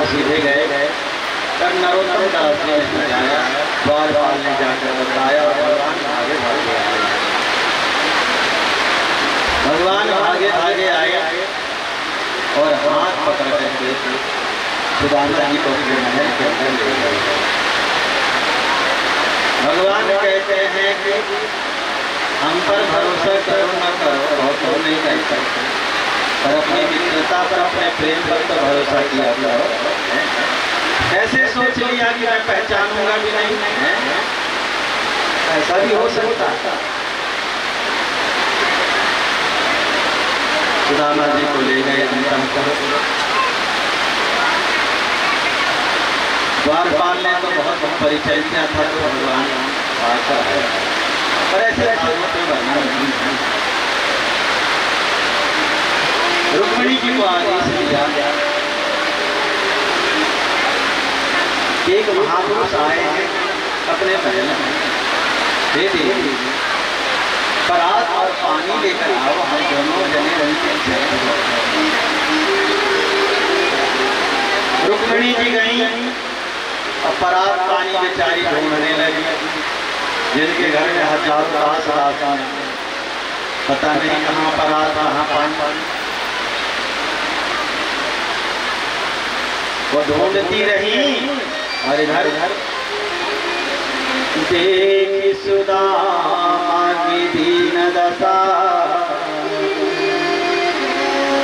सीधे गए तब नरोत्तम दास ने समझाया, बार बार ने जाकर बताया और भगवान आगे भागे आए। भगवान आगे आगे आए और हाथ पकड़ करके सुदामा जी को अपने महल के अंदर ले गए। भगवान कहते हैं कि हम पर भरोसा करो न करो और तो नहीं कर सकते, पर अपनी मित्रता पर अपने प्रेम पर तो भरोसा किया करो। ऐसे सोच लिया कि मैं पहचानूंगा भी नहीं है, ऐसा भी हो सकता है। सुदामा जी को ले गए अंतः द्वारपाल ने तो बहुत परिचय किया था, तो भगवान आकर है, पर ऐसे वर्णन नहीं है। रुक्मिणी जी को आदेश दिया कि एक महापुरुष आए हैं अपने महल में, दे दे परात और पानी लेकर आओ, हम दोनों जने उनके रुक्मिणी जी गई और परात पानी बेचारी ढूंढने लगी, जिनके घर में हजारों दास दास पता नहीं कहाँ परात कहाँ पानी, वो ढूंढती रही। और इधर देखी सुदामा की दीन दशा,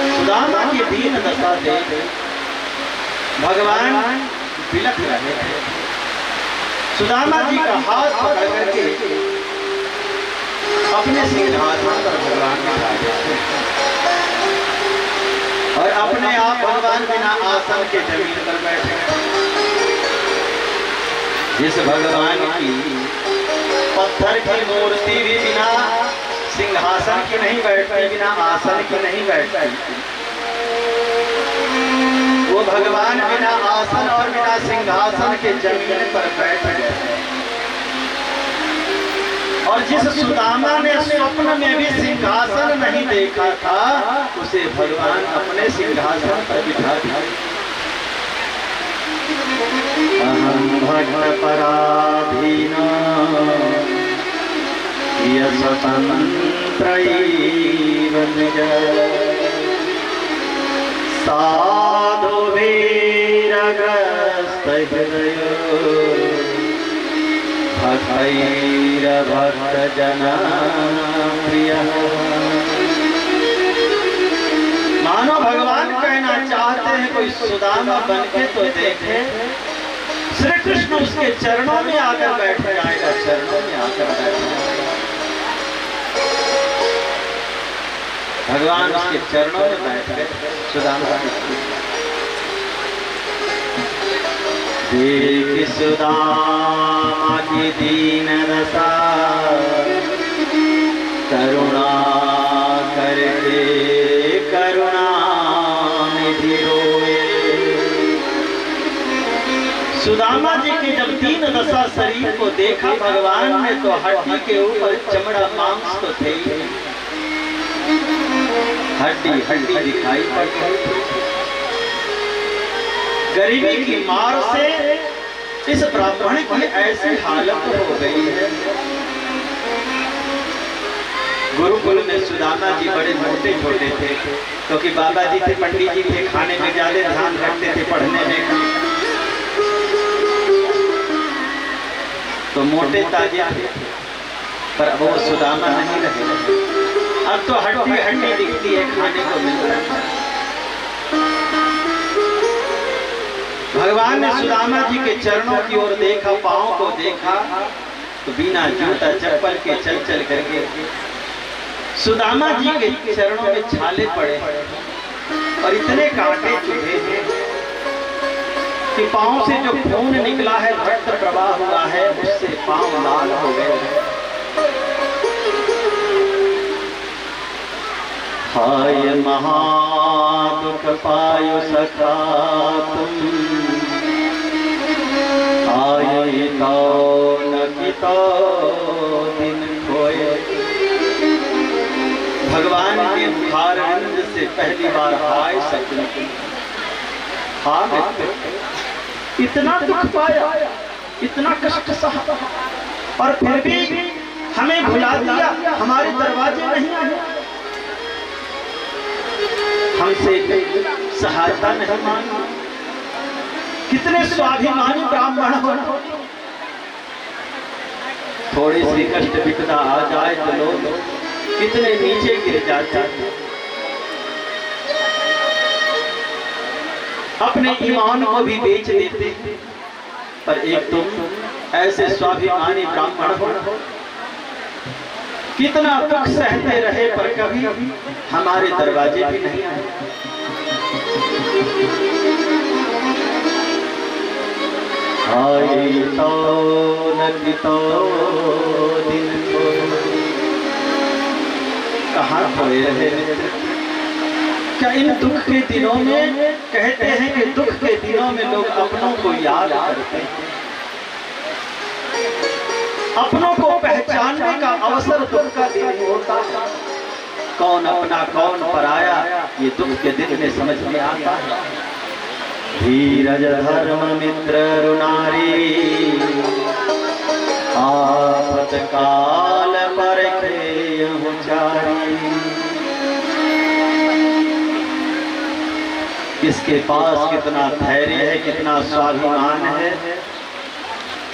सुदामा की दीन दशा देख भगवान बिलख रहे थे। सुदामा जी का हाथ पकड़ करके अपने सिंहासन पर भगवान बिठा देते और अपने आप भगवान बिना आसन के जमीन पर बैठे। जिस भगवान की पत्थर की मूर्ति भी बिना सिंहासन की नहीं बैठती, बिना आसन की नहीं बैठती, वो भगवान बिना आसन और बिना सिंहासन के जमीन पर बैठे। और जिस सुदामा ने स्वप्न में भी सिंहासन नहीं देखा था, उसे भगवान अपने सिंहासन पर बिठा दिया। अहं भक्त पराधीना स्वतंत्र साधु वीरग्रस्त हृदय भक्तैर भक्त जना प्रिय। मानो भगवान कहना चाहते हैं कोई सुदामा बनके तो देखे, श्री कृष्ण उसके चरणों में आकर बैठ जाएगा, चरणों में आकर बैठ जाएगा, भगवान उसके चरणों में बैठ गए। सुदामा देख सुदामा की दीन दशा, करुणा करके करुणा निधि रोए। सुदामा जी की जब दीन दशा शरीर को देखा भगवान ने, तो हड्डी के ऊपर चमड़ा मांस तो थे ही, हड्डी हड्डी दिखाई पड़ती। गरीबी की मार से इस ब्राह्मण की ऐसी हालत हो गई है। गुरुकुल में सुदामा जी बड़े मोटे छोटे थे, क्योंकि बाबा जी थे, पंडित जी थे, खाने में ज्यादा ध्यान रखते थे, पढ़ने में तो मोटे ताजे थे। पर अब वो सुदामा नहीं रहे, अब तो हड्डी हड्डी दिखती है, खाने को मिल रहा है। भगवान ने सुदामा जी के चरणों की ओर देखा, पांव को देखा, तो बिना जूता चप्पल के चल चल करके सुदामा जी के चरणों में छाले पड़े और इतने कांटे चुभे हैं कि पांव से जो खून निकला है, रक्त प्रवाह हुआ है, उससे पांव लाल हो गए। हाय महादुख पायो सखा तुम, आये तो न कितो दिन खोए। भगवान के मुखार रंज से पहली बार हाय शब्द, हाँ इतना दुख पाया, इतना कष्ट सहा, और फिर भी हमें भुला दिया, हमारे दरवाजे नहीं आए, हमसे सहायता नहीं मांगी। कितने स्वाभिमानी ब्राह्मण हो, थोड़ी सी कष्ट विपदा आ जाए तो लोग कितने नीचे गिर जाते हैं, अपने ईमान को भी बेच देते हैं। पर एक तुम ऐसे स्वाभिमानी ब्राह्मण हो कितना दुख सहते रहे पर कभी हमारे दरवाजे भी नहीं आए। आई तो नदी तो दिन को कहाँ खोए रहे मित्र। क्या इन दुख के दिनों में, कहते हैं कि दुख के दिनों में लोग अपनों को याद करते हैं, अपनों को पहचानने का अवसर दुख का दिन होता है। कौन अपना कौन पराया ये दुख के दिन में समझ में आता है। धीरज धर्म मित्र रुनारी आफत काल पर किसके पास कितना धैर्य है, कितना स्वाभिमान है,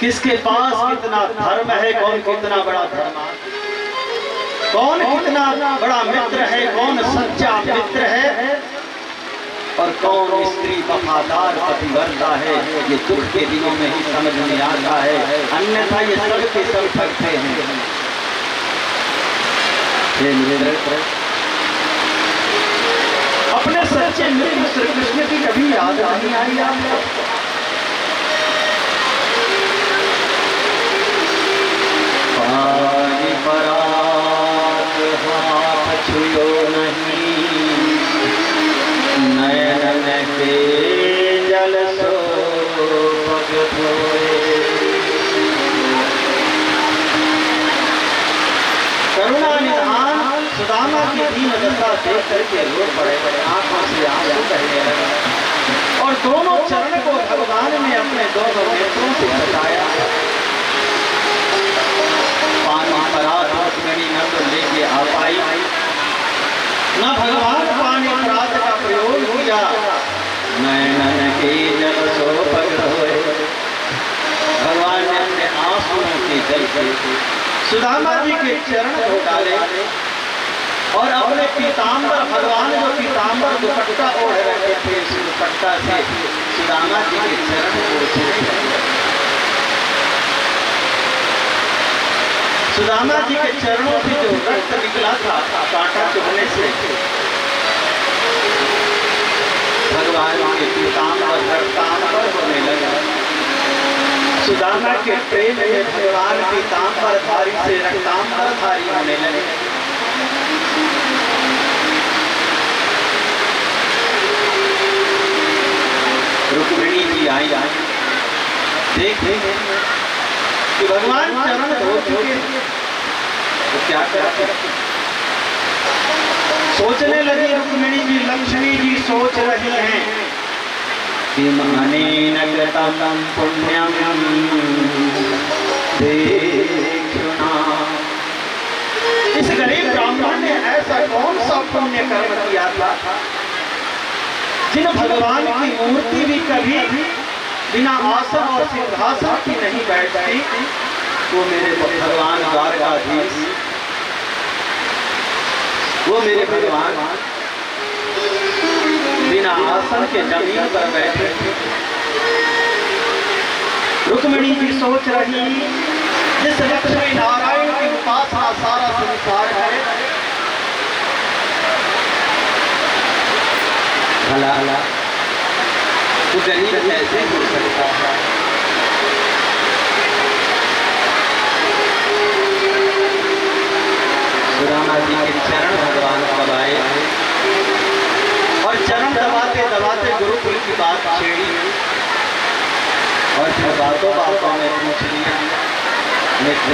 किसके पास कितना धर्म है, कौन कितना बड़ा धर्मान, कौन कितना बड़ा मित्र है, कौन सच्चा मित्र है और कौन स्त्री वफादार पतिव्रता है, ये दुख के दिनों में ही समझ में आता है। अन्यथा ये सब के सब ठगते हैं। अपने सच्चे मित्र श्री कृष्ण की कभी याद नहीं आई आपको? पानी परात हाथ छुयो नहीं, नयन के जल सो पग धोए। करुणा निधान सुदामा की दीन दशा देख करके रो पड़े, आंखों से आंसू बहने लगे और दोनों चरण को भगवान ने अपने दोनों नेत्रों से सजाया। पानी परात रुक्मिणी न तो लेके आ पाई, न भगवान पानी परात का प्रयोग किया, नयन के जल सो पग धोए। भगवान ने अपने आंसुओं के जल से सुदामा जी के चरण धो डाले और अपने पीताम्बर, भगवान जो पीताम्बर दुपट्टा ओढ़ रखे थे, इस दुपट्टा से सुदामा जी के चरण को सुदामा जी के चरणों से जो रक्त निकला था कांटा चुभने से, भगवान के पीताम्बर रक्ताम्बर होने लगा। सुदामा के प्रेम में भगवान पीताम्बर धारी से रक्ताम्बर धारी होने लगे। रुक्मिणी जी आई देख कि भगवान चरण धो चुके तो क्या करते, सोचने लगी रुक्मिणी जी, लक्ष्मी जी सोच रही हैं कि अनेन कृतं पुण्यं देखुना। इस गरीब ब्राह्मण ने ऐसा कौन सा पुण्य कर्म किया था जिन भगवान की मूर्ति भी कभी बिना आसन और सिंहासन की नहीं बैठती। वो मेरे भगवान द्वारकाधीश, वो मेरे भगवान बिना आसन के जमीन पर बैठे। रुक्मिणी जी सोच रही, जिस लक्ष्मी नारायण की उपासना सारा संसार है, भला तो गरीब कैसे हो सकता है। सुदामा जी के चरण भगवान दबाए और चरण दबाते दबाते गुरुकुल की बात छेड़ी और फिर बातों बातों में पूछ लिया, मित्र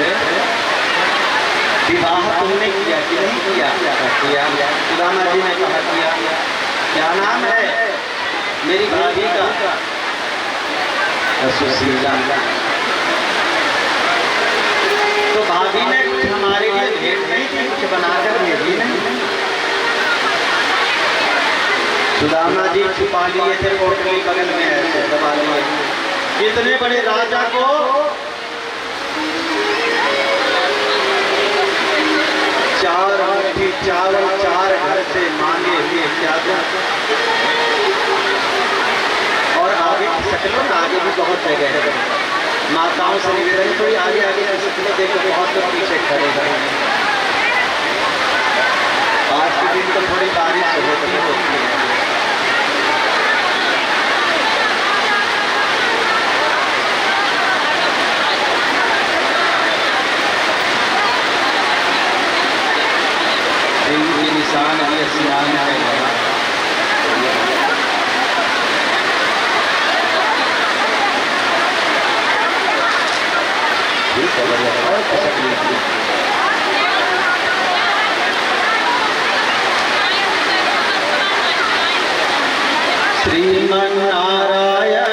विवाह तुमने किया कि नहीं किया? किया। सुदामा जी ने कहा किया। क्या नाम है मेरी भाभी का? सुशीला। तो भाभी ने कुछ हमारे लिए भेंट नहीं की, कुछ बनाकर भेजी नहीं? सुदामा जी छुपा लिए थे कोटली बगल में, ऐसे दबा लिए। कितने बड़े राजा को चार मुट्ठी चावल चार घर से मांगे हुए क्या और आगे सकलों आगे भी बहुत जगह है। माताओं से निवेदन, कोई आगे आगे सकले देखो, बहुत लोग पीछे खड़े हैं। तो थोड़ी बारिश होती है। के निशान भी स्नान है। श्रीमन्नारायण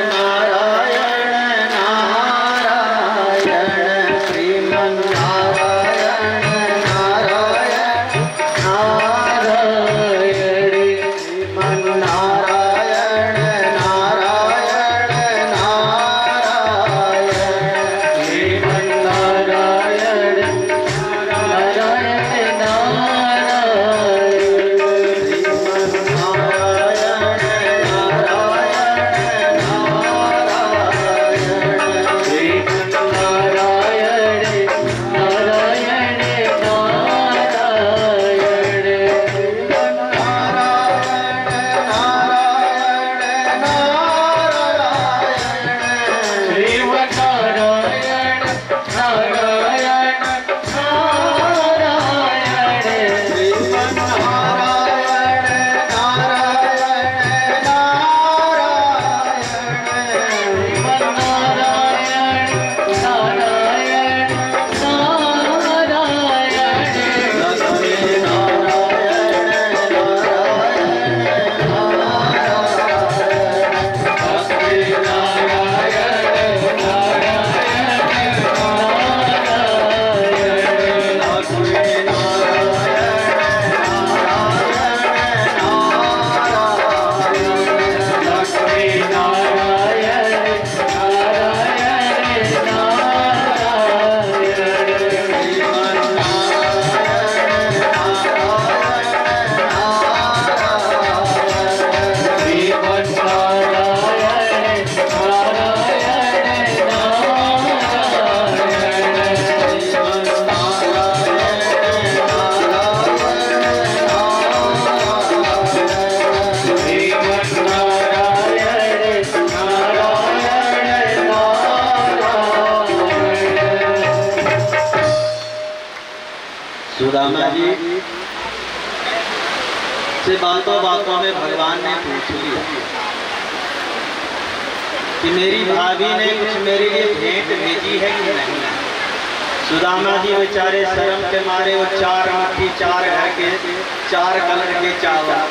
नारायण नारायण श्रीमन्नारायण नारायण नारायण श्रीमन्नारायण नारायण नारायण श्रीमन्नारायण नारायण सुदामा जी से बातों बातों में भगवान ने पूछ लिया कि मेरी भाभी ने कुछ मेरे लिए भेंट भेजी है कि नहीं। सुदामा जी बेचारे शर्म के मारे वो 4 मुट्ठी 4 घर के 4 कलर के चावल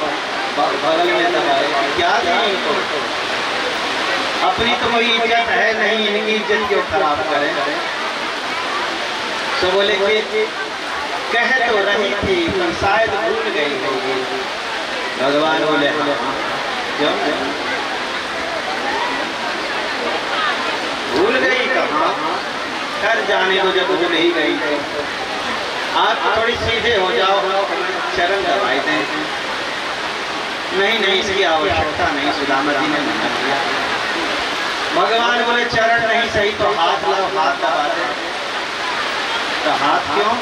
बगल में दबाए। क्या दी इनको? अपनी तो कोई इज्जत है नहीं, इनकी इज्जत क्यों खराब करें। तो बोले कि कह तो रही थी पर शायद भूल गई होगी। भगवान बोले क्यों भूल गई? कहाँ कर जाने को जब भूल ही गई तो आप थोड़ी सीधे हो जाओ, चरण दबाई दें। नहीं नहीं, इसकी आवश्यकता नहीं। सुदामा जी ने मना किया। भगवान बोले चरण नहीं सही तो हाथ लाओ, हाथ दबा दे। तो हाथ क्यों?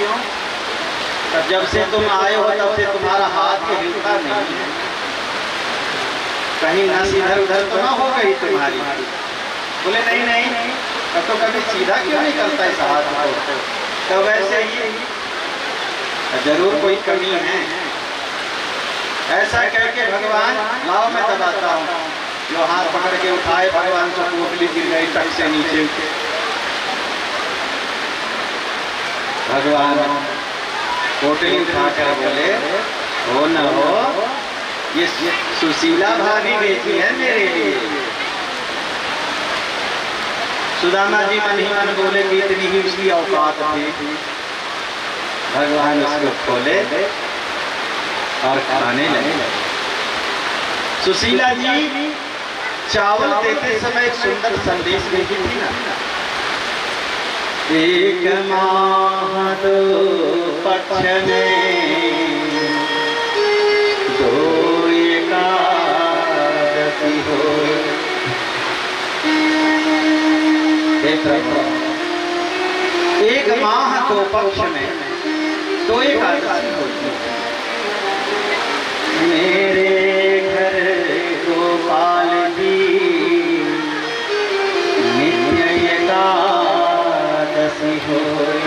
तब जब से तुम आए हो तब से तुम्हारा हाथ तो हिलता नहीं है, कहीं नस इधर उधर तो ना हो गई तुम्हारी। बोले नहीं नहीं, तो कभी सीधा क्यों नहीं करता इस हाथ को? तो वैसे ही जरूर कोई कमी है। ऐसा करके भगवान लाओ मैं दबाता हूँ। जो हाथ पकड़ के उठाए भगवान को पोटली गिर गई टक से नीचे। भगवान पोटली उठाकर बोले हो न हो, ये सुशीला भाभी भेजी है मेरे लिए। सुदामा जी मन ही मन बोले कि इतनी ही उसकी औकात थी। भगवान उसको खोले और खाने लगे। सुशीला जी चावल देते समय एक सुंदर संदेश भेजी थी ना। एक माह दो पक्ष में दो एकादशी हो। एक माह दो पक्ष में दो एकादशी होती है। मेरे घर गोपाल जी नित्य एकादशी होए।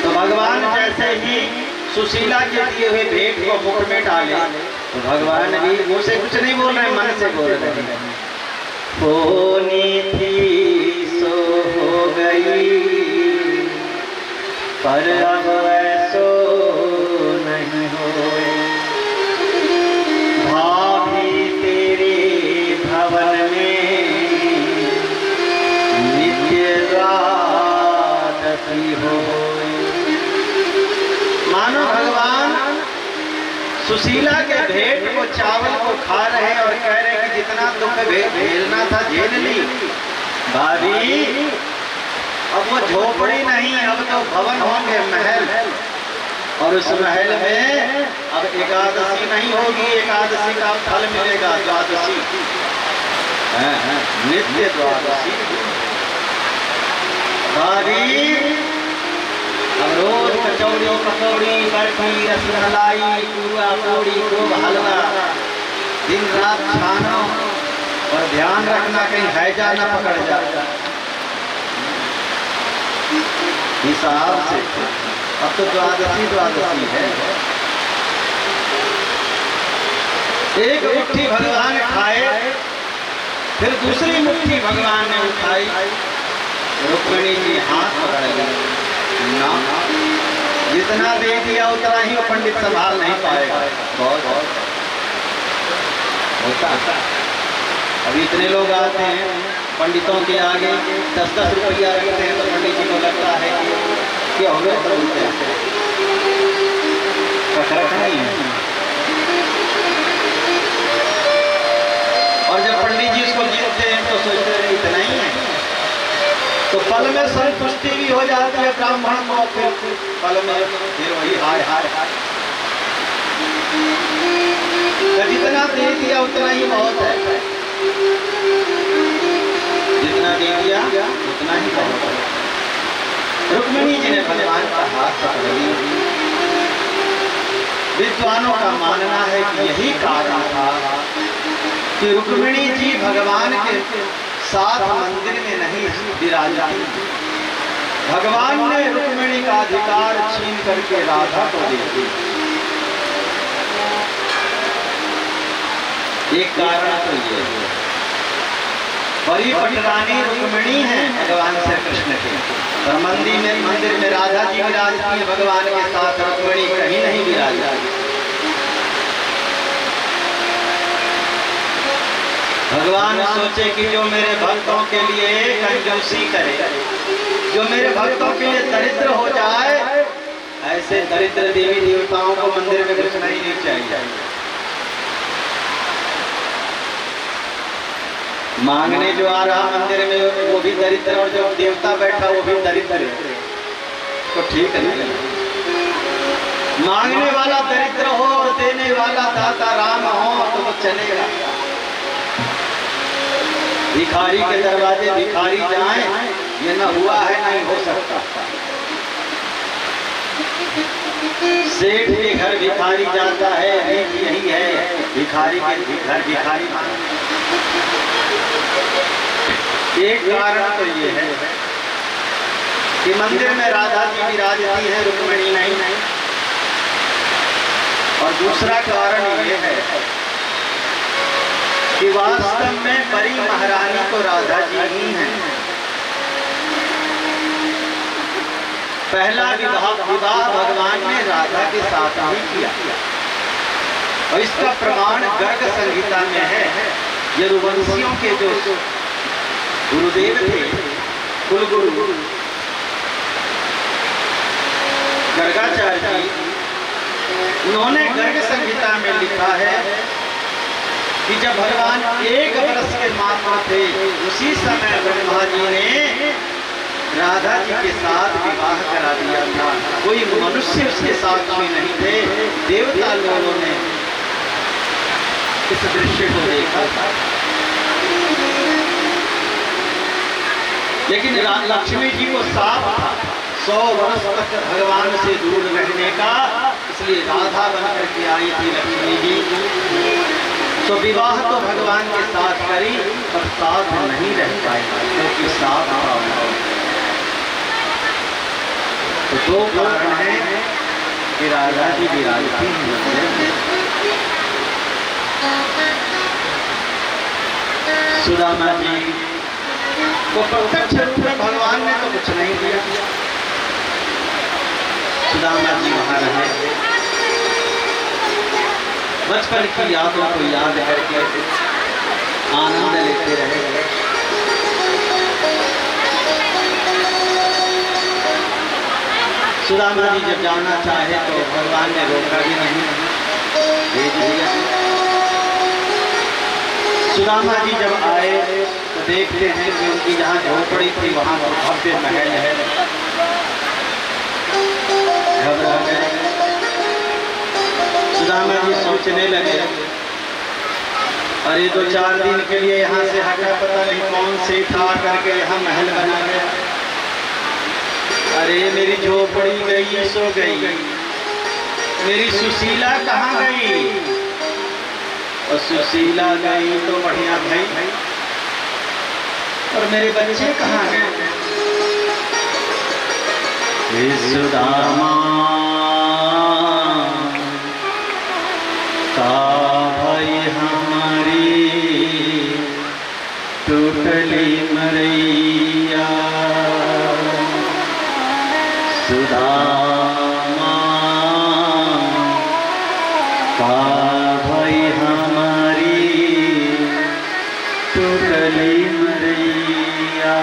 तो भगवान जैसे ही सुशीला के दिए हुए भेंट को मुख में डाले तो भगवान भी मुंह से कुछ नहीं बोल रहे, मन से बोल रहे हैं। होनी थी सो हो गई पर अब ऐसो नहीं होए। भाभी तेरे भवन में नित्य द्वादशी होए। मानो भगवान सुशीला के भेंट को चावल को खा रहे और कह रहे कि जितना दुख झेलना था झेल ली भाभी, अब वो झोपड़ी नहीं, अब तो भवन होंगे, महल। और उस महल में अब एकादशी नहीं होगी, एकादशी का फल मिलेगा द्वादशी, नित्य द्वादशी। भाभी अब रोज कचौड़ी पकौड़ी बर्फी रसमलाई पूरा पूड़ी खूब हलवा दिन रात छानो और ध्यान रखना कहीं हैजा न पकड़ जाता हिसाब से। अब तो द्वादशी द्वादशी है। एक मुट्ठी भगवान खाए, फिर दूसरी मुट्ठी भगवान ने उठाई, रुक्मिणी जी हाथ पकड़ ली। ना, जितना दे दिया उतना ही वो पंडित संभाल नहीं पाएगा। बहुत होता अभी इतने लोग आते हैं पंडितों के आगे 10-10 रुपया रखते हैं तो पंडित जी को लगता है कि हम लोग बोलते हैं नहीं है। और जब पंडित जी उसको जीतते हैं तो सोचते हैं इतना ही है, तो पल में संतुष्टि भी हो जाती है ब्राह्मण को। फिर पल में फिर वही हाय हाय हाय, जितना दे दिया उतना ही बहुत है, जितना दे दिया उतना ही बहुत है। रुक्मिणी जी ने भगवान का हाथ पकड़ लिया। विद्वानों का मानना है कि यही कारण था कि रुक्मिणी जी भगवान के साथ मंदिर में नहीं विराजती। भगवान ने रुक्मिणी का अधिकार छीन करके राधा को दे दिया। एक कारण तो ये है, बड़ी पटरानी रुक्मिणी है भगवान श्री कृष्ण के, और मंदिर में राधा जी विराजती है भगवान के साथ, रुक्मिणी कहीं नहीं विराजती। भगवान सोचे कि जो मेरे भक्तों के लिए कंजूसी करे, जो मेरे भक्तों के लिए दरिद्र हो जाए, ऐसे दरिद्र देवी देवताओं को मंदिर में घुसना ही नहीं चाहिए। मांगने जो आ रहा मंदिर में वो भी दरिद्र, और जो देवता बैठा वो भी दरिद्र है, तो ठीक नहीं। मांगने वाला दरिद्र हो और देने वाला दाता राम हो तो वो चलेगा। भिखारी के दरवाजे भिखारी जाएं, ये न हुआ है नहीं हो सकता। सेठ के घर भिखारी जाता है, यही है भिखारी के घर भिखारी। एक कारण तो ये है कि मंदिर में राधा जी विराजती है, रुक्मिणी नहीं। और दूसरा कारण ये है कि वास्तव में बड़ी महारानी तो राधा जी ही हैं। पहला विवाह भगवान ने राधा के साथ ही किया, और इसका प्रमाण गर्ग संहिता में है। यदुवंशियों के जो गुरुदेव थे, कुलगुरु गर्गाचार्य जी, उन्होंने गर्ग संहिता में लिखा है कि जब भगवान 1 वर्ष के मात्र थे, उसी समय ब्रह्मा जी ने राधा जी के साथ विवाह करा दिया था। कोई मनुष्य उसके साथ में नहीं थे, देवता लोगों ने इस दृश्य को देखा था। लेकिन लक्ष्मी जी को साफ था 100 वर्ष तक भगवान से दूर रहने का, इसलिए राधा बनकर के आई थी लक्ष्मी जी। तो विवाह तो भगवान के साथ करी पर साथ नहीं रह पाई, क्योंकि साथ तो दो कारण है कि राधा जी विराजती हैं। सुदामा जी को प्रत्यक्ष रूप में भगवान ने तो कुछ नहीं दिया। सुदामा जी वहां रहे, बचपन की यादों को याद करके आनंद लेते रहे। सुदामा जी जब जाना चाहे तो भगवान ने रोका भी नहीं, भेज दिया। सुदामा जी जब आए तो देखते हैं कि उनकी जहाँ झोपड़ी थी वहाँ भव्य महल है। घबरा गए। सुदामा जी सोचने लगे, अरे 2-4 दिन के लिए यहाँ से हटा, पता नहीं कौन से था करके यहाँ महल बना गया। अरे मेरी झोपड़ी गई सो गई, मेरी सुशीला कहाँ गई? और सुशीला गई तो बढ़िया भाई, और मेरे बच्चे कहाँ गए? सुदामा का भाई हमारी टूटली मरैया, सुदामा का भाई हमारी टूटली मरैया,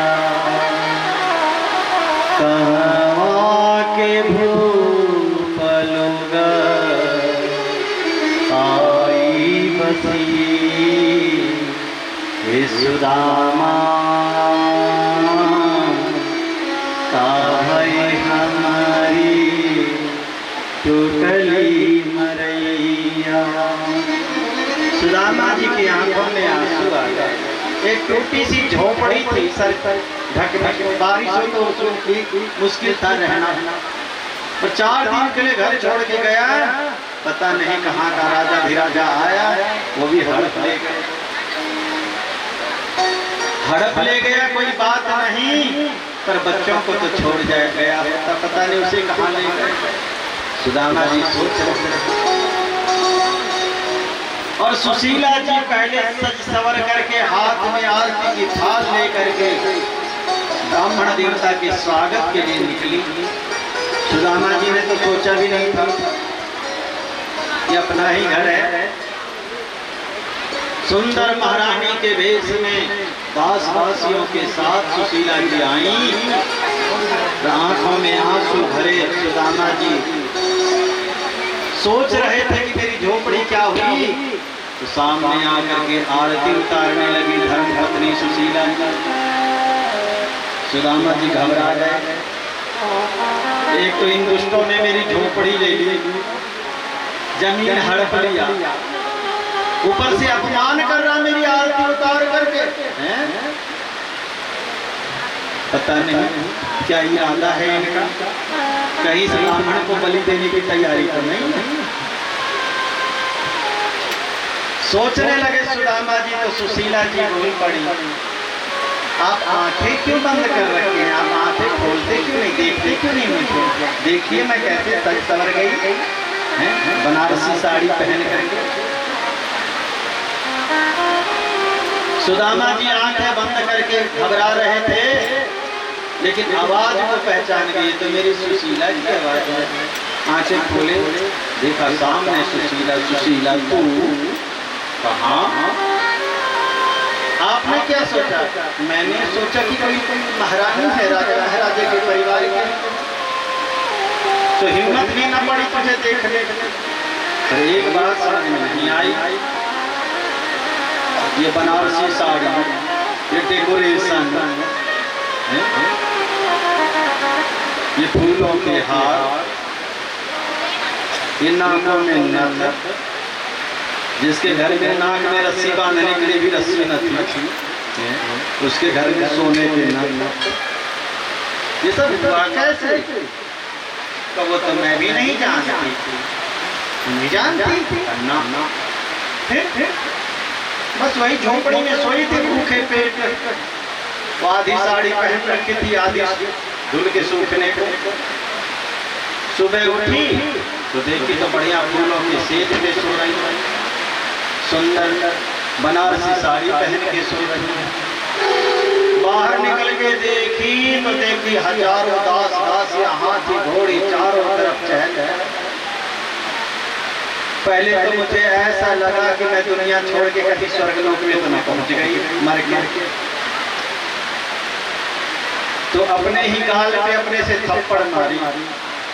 कहवा के भूपलुग आई बसी, हे सुदामा का भाई हमारी टूटली मरैया। सुदामा जी की आंखों में आंसू आ गए। एक टूटी सी झोपड़ी थी, सर पर ढक ढक, बारिश हो तो उसको मुश्किल था रहना। और 4 दिन के लिए घर छोड़ के गया, पता नहीं कहाँ का राजा धीराजा आया, वो भी हड़प ले गया। हड़प ले गया कोई बात नहीं, पर बच्चों को तो छोड़ जाए गया होता, पता नहीं उसे कहाँ ले गए। सुदामा जी सोच रहे। और सुशीला जी पहले सज सवर करके हाथ में आरती की थाल लेकर के ब्राह्मण देवता के स्वागत के लिए निकली। सुदामा जी ने तो सोचा भी नहीं था कि अपना ही घर है। सुंदर महारानी के वेश में दास दासियों के साथ सुशीला जी आई। आंखों में आंसू भरे सुदामा जी सोच रहे थे कि मेरी झोपड़ी क्या हुई। तो सामने आकर के आरती उतारने लगी धर्म पत्नी सुशीला जी। सुदामा जी घबरा गए। एक तो इन दुष्टों ने मेरी झोपड़ी ले ली, जमीन हड़प लिया, ऊपर से अपमान कर रहा मेरी आरती उतार करके। पता नहीं क्या इरादा है इनका, कहीं से ब्राह्मण को बलि देने की तैयारी तो नहीं। सोचने लगे सुदामा जी। तो सुशीला जी बोल पड़ी, आप आंखें क्यों बंद कर रखी हैं? आप आंखें खोलते क्यों नहीं, देखते क्यों नहीं मुझे? देखिए मैं कैसे सज सवर गई, बनारसी साड़ी पहन करके। सुदामा जी आंखें बंद करके घबरा रहे थे, लेकिन आवाज को पहचान गई। तो मेरी सुशीला की आवाज है। आंखें खोले, देखा सामने सुशीला। सुशीला तू कहाँ? आपने क्या सोचा? मैंने सोचा कि कोई महारानी है, राजा महाराजे के परिवार के, तो हिम्मत भी न पड़ी तुझे देखने। पर एक बात समझ में नहीं आई, ये बनारसी साड़ी, ये डेकोरेशन, ये फूलों के हार, ये नाकों में नथ, जिसके घर में नाक में रस्सी बांधने के लिए भी रस्सी न थी, उसके घर में सोने के नथ, ये सब हुआ कैसे? तो वो तो मैं भी नहीं जानती। नहीं जानती ना ना। बस वही झोपड़ी में सोई थी भूखे पेट, वो आधी साड़ी पहन रखी थी, आधी धुल के सूखने को। सुबह उठी तो देखी तो बढ़िया फूलों के सेज पे सो रही, सुंदर बनारसी साड़ी पहन के सो रही। बाहर निकल के देखी तो देखी हजारों दास दासियां, हाथी घोड़ी चारों तरफ चहल है। पहले तो मुझे ऐसा लगा कि मैं दुनिया छोड़ के कहीं स्वर्गलोक में तो न पहुंच गई, मर गई। तो अपने ही गाल पे अपने से थप्पड़ मारी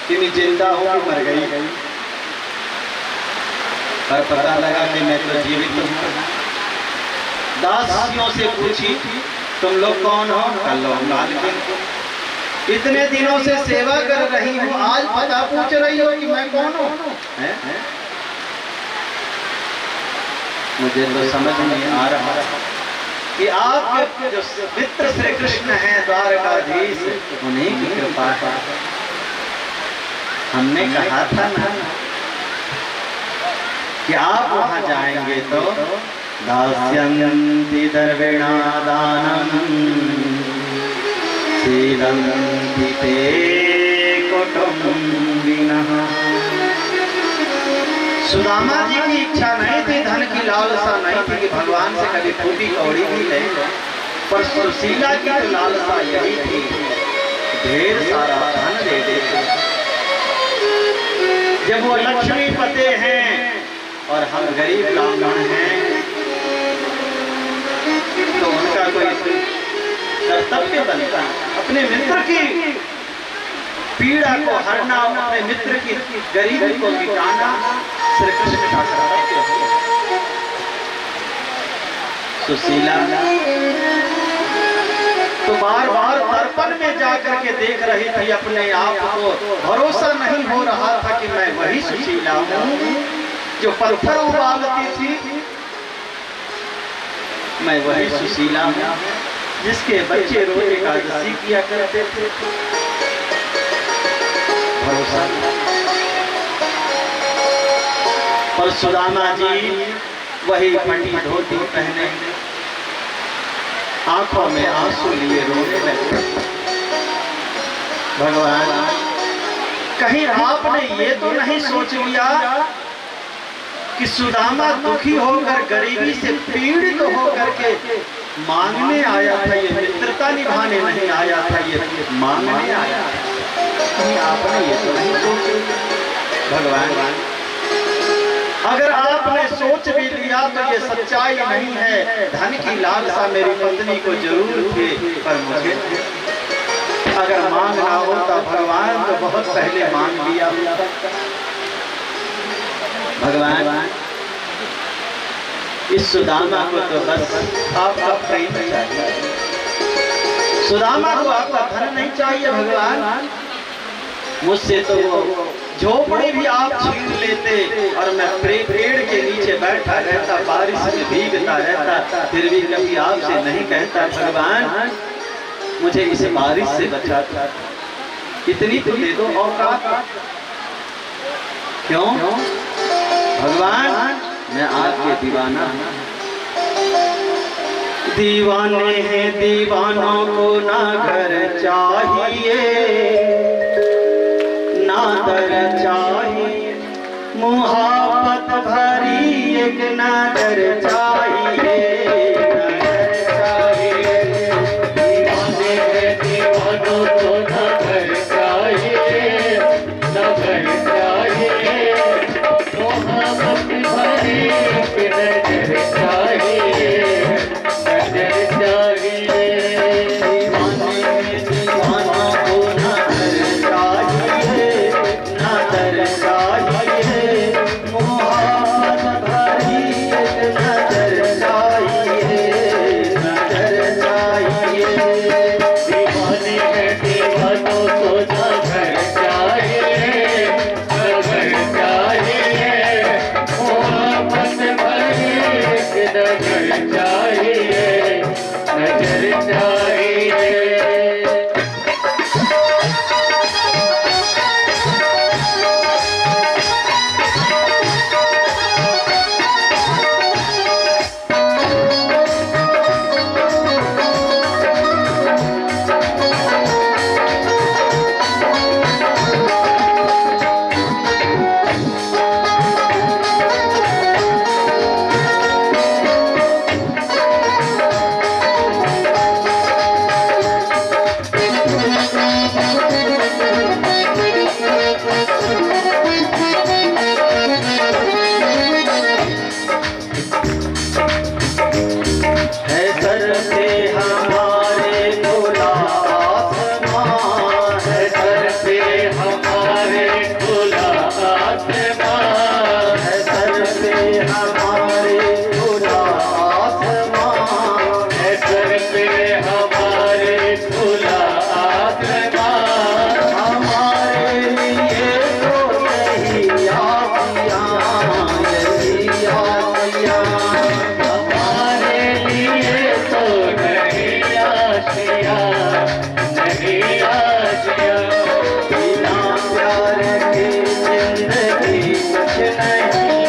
कि मैं जिंदा हूं कि मर गई। पर पता लगा कि मैं तो जीवित हूं। दासियों से पूछी तुम लोग कौन हो? कल मालकिन, इतने दिनों से सेवा कर रही हूँ, आज पता पूछ रही हो कि मैं कौन हूँ? मुझे तो समझ नहीं आ रहा कि आपके जो मित्र श्री कृष्ण हैं द्वारकाधीश, उन्हीं की कृपा है। हमने कहा था ना कि आप वहां जाएंगे तो दास्यन्ति दर्विणा दानम सीदन्ति ते कुटुम्बिनः। सुदामा जी की इच्छा नहीं थी, धन की लालसा नहीं थी कि भगवान से कभी फूटी कौड़ी भी ले, पर सुशीला की तो लालसा यही थी, ढेर सारा धन दे दे। जब वो लक्ष्मी पते हैं और हम गरीब ब्राह्मण हैं तो उनका कोई कर्तव्य बनता है अपने मित्र की पीड़ा को हरना, अपने मित्र की गरीबी को मिटाना श्री कृष्ण का कर्तव्य है। सुशीला तो बार बार दर्पण में जाकर के देख रही थी अपने आप को, भरोसा नहीं हो रहा था कि मैं वही सुशीला हूँ जो पत्थर उबालती थी, मैं वही सुशीला हूँ जिसके बच्चे रोज एकादशी किया करते थे। भरोसा। और सुदामा जी वही फटी धोती पहने, आंखों में आंसू लिए रोने लगे। भगवान, कहीं आपने ये तो नहीं सोच लिया कि सुदामा दुखी होकर गरीबी से पीड़ित होकर के मांगने आया था, ये मित्रता निभाने नहीं आया था, ये मांगने आया था। कहीं आपने ये तो नहीं सोचा? भगवान, अगर आपने सोच भी लिया तो ये सच्चाई नहीं है। धन की लालसा मेरी पत्नी को जरूर थी, पर मुझे अगर मांगना होता भगवान तो बहुत पहले मांग लिया होता। भगवान, इस सुदामा को तो बस आपका प्रेम चाहिए, सुदामा को आपका धन नहीं चाहिए। भगवान, मुझसे तो वो झोपड़ी भी आप छीन लेते और मैं पेड़ के नीचे बैठा रहता, बारिश में भीगता रहता, फिर भी कभी आपसे नहीं कहता भगवान मुझे इस बारिश से बचाता, इतनी तो दे दो औकात। क्यों भगवान, मैं आपके दीवाना हूं। दीवाने हैं दीवानों को ना घर चाहिए ना दर चाहिए, मुहब्बत भरी एक नजर चाहिए, नजर चाहिए। दीवाने हैं दीवानों को ना घर चाहिए ना घर चाहिए, मुहब्बत भरी एक नजर चाहिए, नजर चाहिए। दीवाने हैं दीवानों को ना घर चाहिए ना दर चाहिए, मुहब्बत भरी एक नजर चाहिए, नजर चाहिए। दीवाने हैं दीवाने हमारे लिए तो यही आसिया, यही आसिया, हमारे लिए तो नहीं आसिया, नहीं आसिया। बिना प्यार के जिंदगी कुछ नहीं,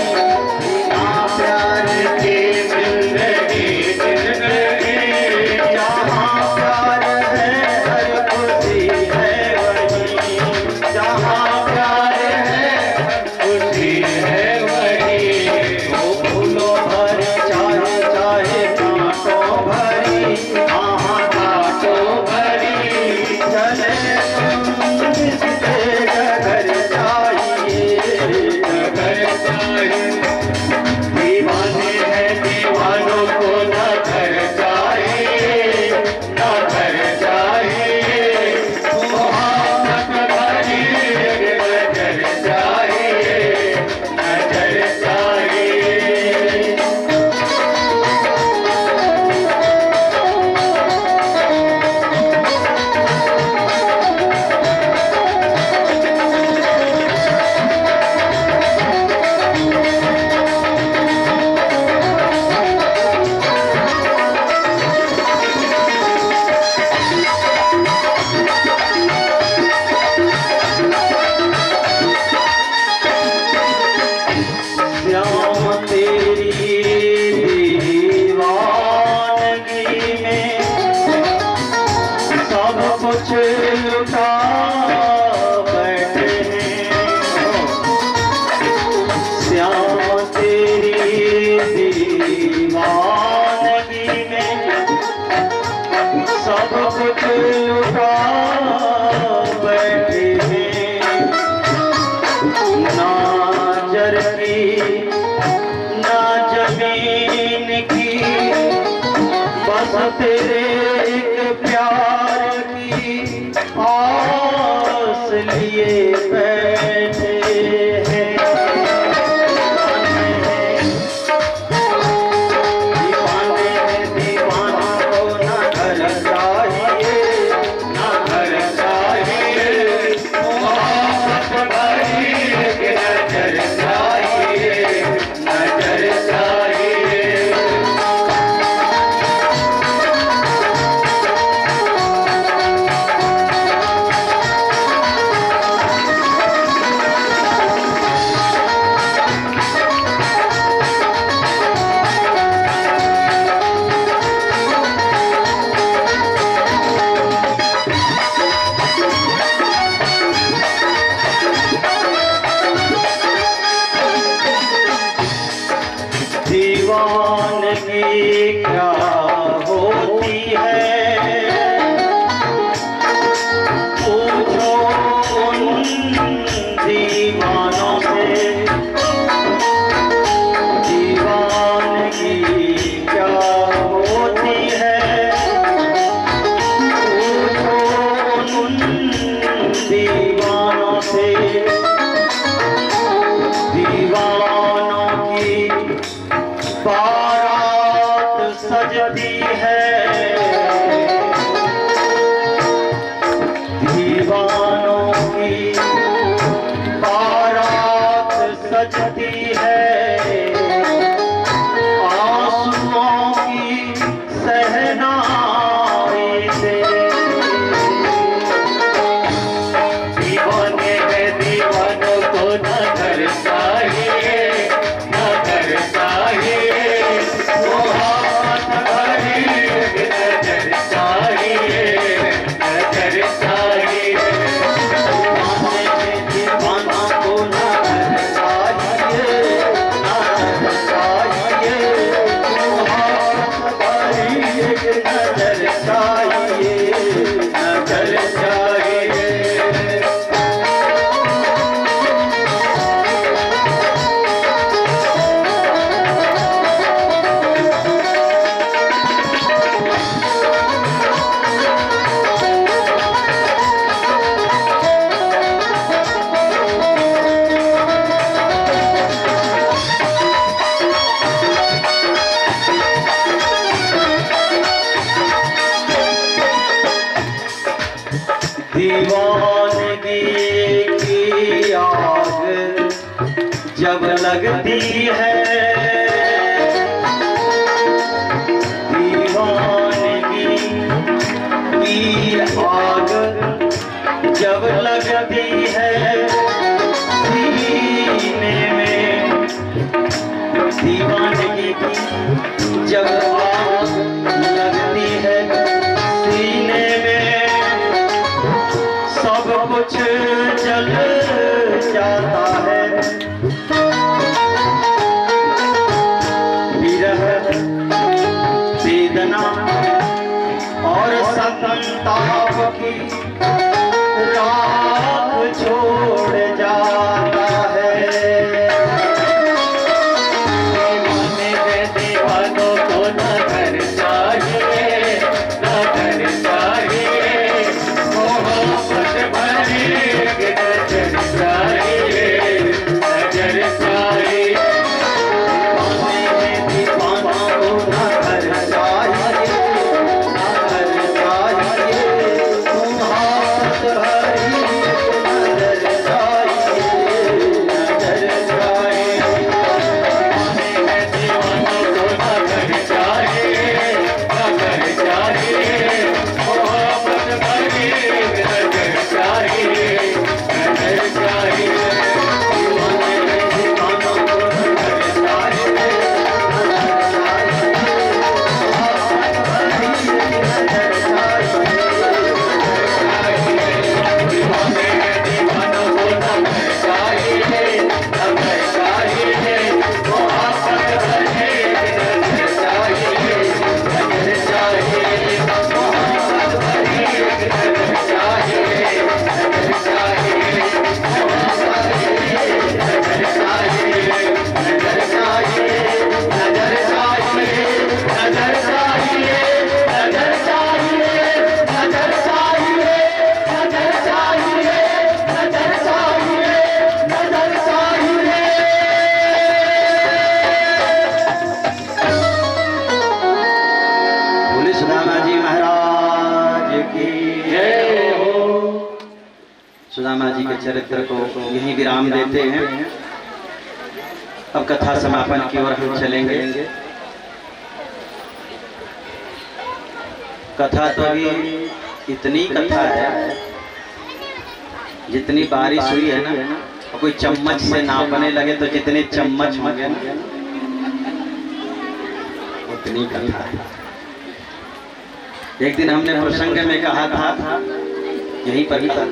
बिना प्यार के जिंदगी जिंदगी जहाँ प्यार है हर खुशी है वही, जहाँ प्यार है खुशी है वही। वो फूलों भरी चाहे चाहे कांटों भरी, हाँ कांटों भरी, चले तुम जिसके घर चाहिए, घर चाहिए। दीवाने हैं दीवानों को न घर चाहिए, न घर चाहिए। मोहब्बत भरी नजर चाहिए, नजर चाहिए। श्याम तेरी दीवानगी में सब कुछ लुटा बैठे हैं, श्याम तेरी दीवानगी में सब कुछ लुटा बैठे हैं, ना जर की ना जमीन की, बस तेरे एक प्यार की आस लिए बैठे हैं। दीवाने हैं दीवाना को ना घर चाहिए, ना घर चाहिए। मोहब्बत भरी नजर चाहिए, नजर चाहिए। दीवानगी की आग जब लगती है, दीवानगी की आग जब लगती है सीने में, दीवानगी की जब आग लगती है सीने में, सब कुछ जल जाता है। विरह वेदना और संताप की राख छोड़ जाता है। दीवानों को न घर चाहिए, न घर चाहिए, मोहब्बत भरी नजर चाहिए, नजर चाहिए। दीवानों को न घर चाहिए, न घर चाहिए, मोहब्बत भरी नजर चाहिए, नजर चाहिए। दीवानों को न घर चाहिए, न घर चाहिए, मोहब्बत भरी नजर चाहिए, नजर चाहिए। बोले सुदामा जी महाराज की जय हो। सुदामा जी के चरित्र को यहीं विराम देते हैं। अब कथा समापन की ओर हम चलेंगे। कथा तो अभी इतनी कथा है, जितनी बारिश हुई है ना, कोई चम्मच से नापने लगे तो जितने चम्मच होंगे ना, उतनी कथा है। एक दिन हमने प्रसंग में कहा था, यहीं पर ही था,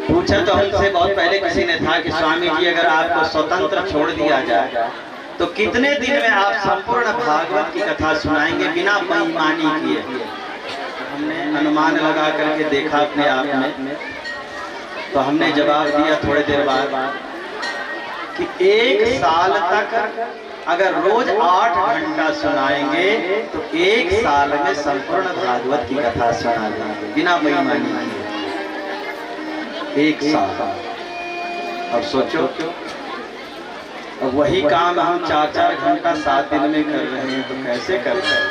पूछा तो हमसे बहुत पहले किसी ने था कि स्वामी जी अगर आपको स्वतंत्र छोड़ दिया जाए तो कितने दिन में आप संपूर्ण भागवत की कथा सुनाएंगे बिना बेईमानी किए। हमने अनुमान लगा करके देखा अपने आप में, तो हमने जवाब दिया थोड़ी देर बाद कि 1 साल तक अगर रोज 8 घंटा सुनाएंगे तो 1 साल में संपूर्ण भागवत की कथा सुना देंगे बिना बेईमानी किए। 1 साल। अब सोचो, अब वही काम हम 4-4 घंटा 7 दिन में कर रहे हैं, तो कैसे कर रहे हैं?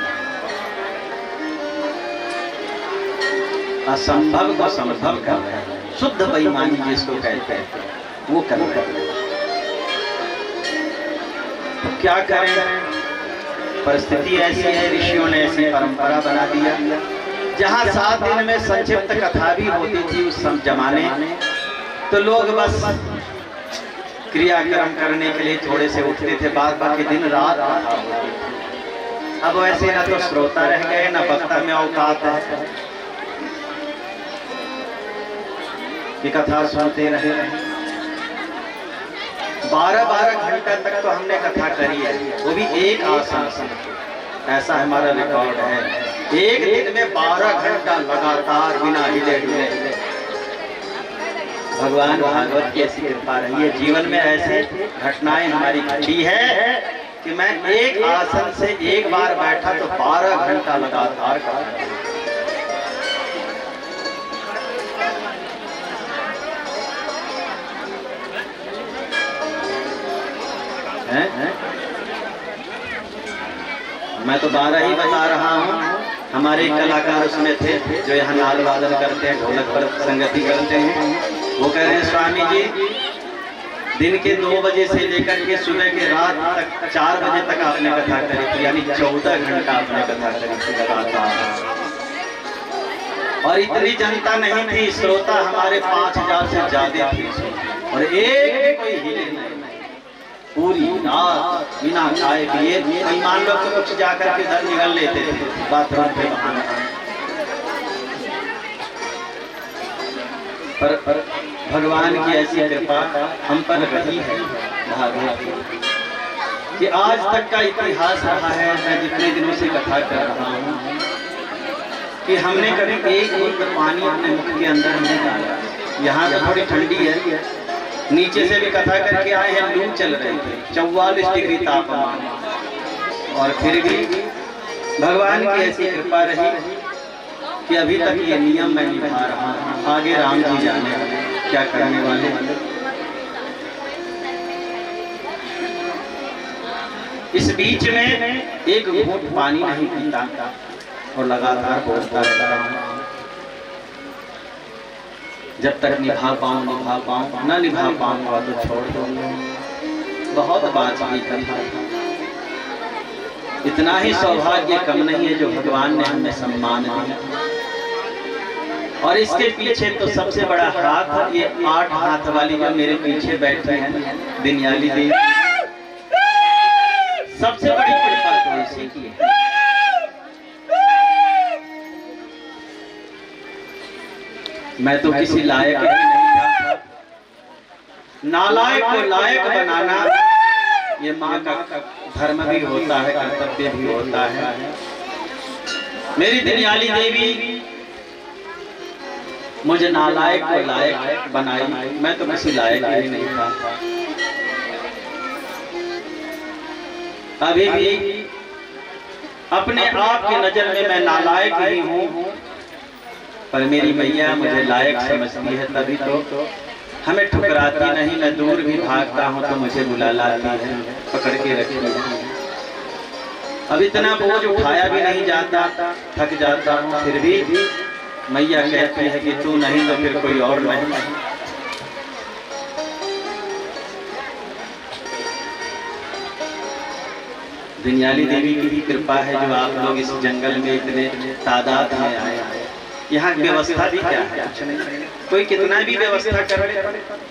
असंभव को संभव कर रहे हैं, शुद्ध बेईमानी जिसको कहते हैं वो कर रहे हैं। तो क्या करें, परिस्थिति ऐसी है, ऋषियों ने ऐसी परंपरा बना दिया। जहाँ 7 दिन में संक्षिप्त कथा भी होती थी उस जमाने, तो लोग बस क्रियाक्रम करने के लिए थोड़े से उठते थे, बाद बाकी दिन रात कथा होती थी। अब वैसे ना तो श्रोता रह गए, ना वक्ता में औकात है कि कथा सुनते रहे। 12-12 घंटा तक तो हमने कथा करी है, वो भी एक आसन से। ऐसा हमारा रिकॉर्ड है, एक दिन में 12 घंटा लगातार बिना हिले डुले। भगवान भागवत की ऐसी कृपा रही है, जीवन में ऐसे घटनाएं हमारी घटी है कि मैं एक आसन से एक बार बैठा तो 12 घंटा लगातार कथा। मैं तो 12 ही बता रहा हूँ, हमारे कलाकार उसमें थे जो यहाँ नाल वादन करते हैं, ढोलक पर संगति करते हैं। वो कह रहे हैं स्वामी जी दिन के 2 बजे से लेकर के सुबह के रात तक 4 बजे तक आपने कथा करी थी, यानी 14 घंटा आपने कथा करी थी लगातार। और इतनी जनता नहीं थी, श्रोता हमारे 5000 से ज्यादा थे और एक कोई हिले नहीं। पूरी रात बिना खाए पिए, ईमान लोग तो कुछ जाकर के इधर निकल लेते थे बाथरूम पे बहाना। पर भगवान की ऐसी कृपा हम पर रही है भाग्य कि आज तक का इतिहास रहा है। मैं जितने दिनों से कथा कर रहा हूँ कि हमने कभी एक बूंद पानी अपने मुख के अंदर नहीं डाला। यहाँ तो थोड़ी ठंडी है, नीचे से भी कथा करके आए हैं, लू चल रही थी, 44 डिग्री तापमान, और फिर भी भगवान की ऐसी कृपा रही कि अभी तक ये नियम मैं निभा रहा हूँ। आगे राम जी जाने क्या करने वाले। इस बीच में एक घूंट पानी नहीं पीता और लगातार बोलता रहता हूँ जब तक निभा पाऊँ, न निभा पाऊंगा तो छोड़ दो। बहुत बात की कथा, इतना ही सौभाग्य कम नहीं है जो भगवान ने हमें सम्मान दिया। और इसके पीछे तो सबसे बड़ा हाथ, ये 8 हाथ वाली जो मेरे पीछे बैठी है दिनयाली देवी, सबसे बड़ी कृपा तो इसी की है। मैं तो किसी लायक ही नहीं था। नालायक को लायक बनाना ये माँ का धर्म भी होता है, कर्तव्य भी होता है। मेरी दिनयाली देवी मुझे नालायक को लायक बनाई। मैं तो किसी लायक ही नहीं था। अभी भी अपने आप की नजर में मैं नालायक ही हूँ, पर मेरी मैया मुझे लायक समझती है, तभी तो हमें ठुकराती नहीं। मैं दूर भी भागता हूँ तो मुझे बुला लाती है, पकड़ के रखी है। अब इतना बोझ उठाया भी नहीं जाता, थक जाता हूँ, फिर भी मैया कहती है कि तू नहीं तो फिर कोई और नहीं। दिनयाली देवी की भी कृपा है जो आप लोग इस जंगल में इतने तादाद में आए। यहाँ व्यवस्था भी क्या है, कोई कितना भी व्यवस्था कर ले,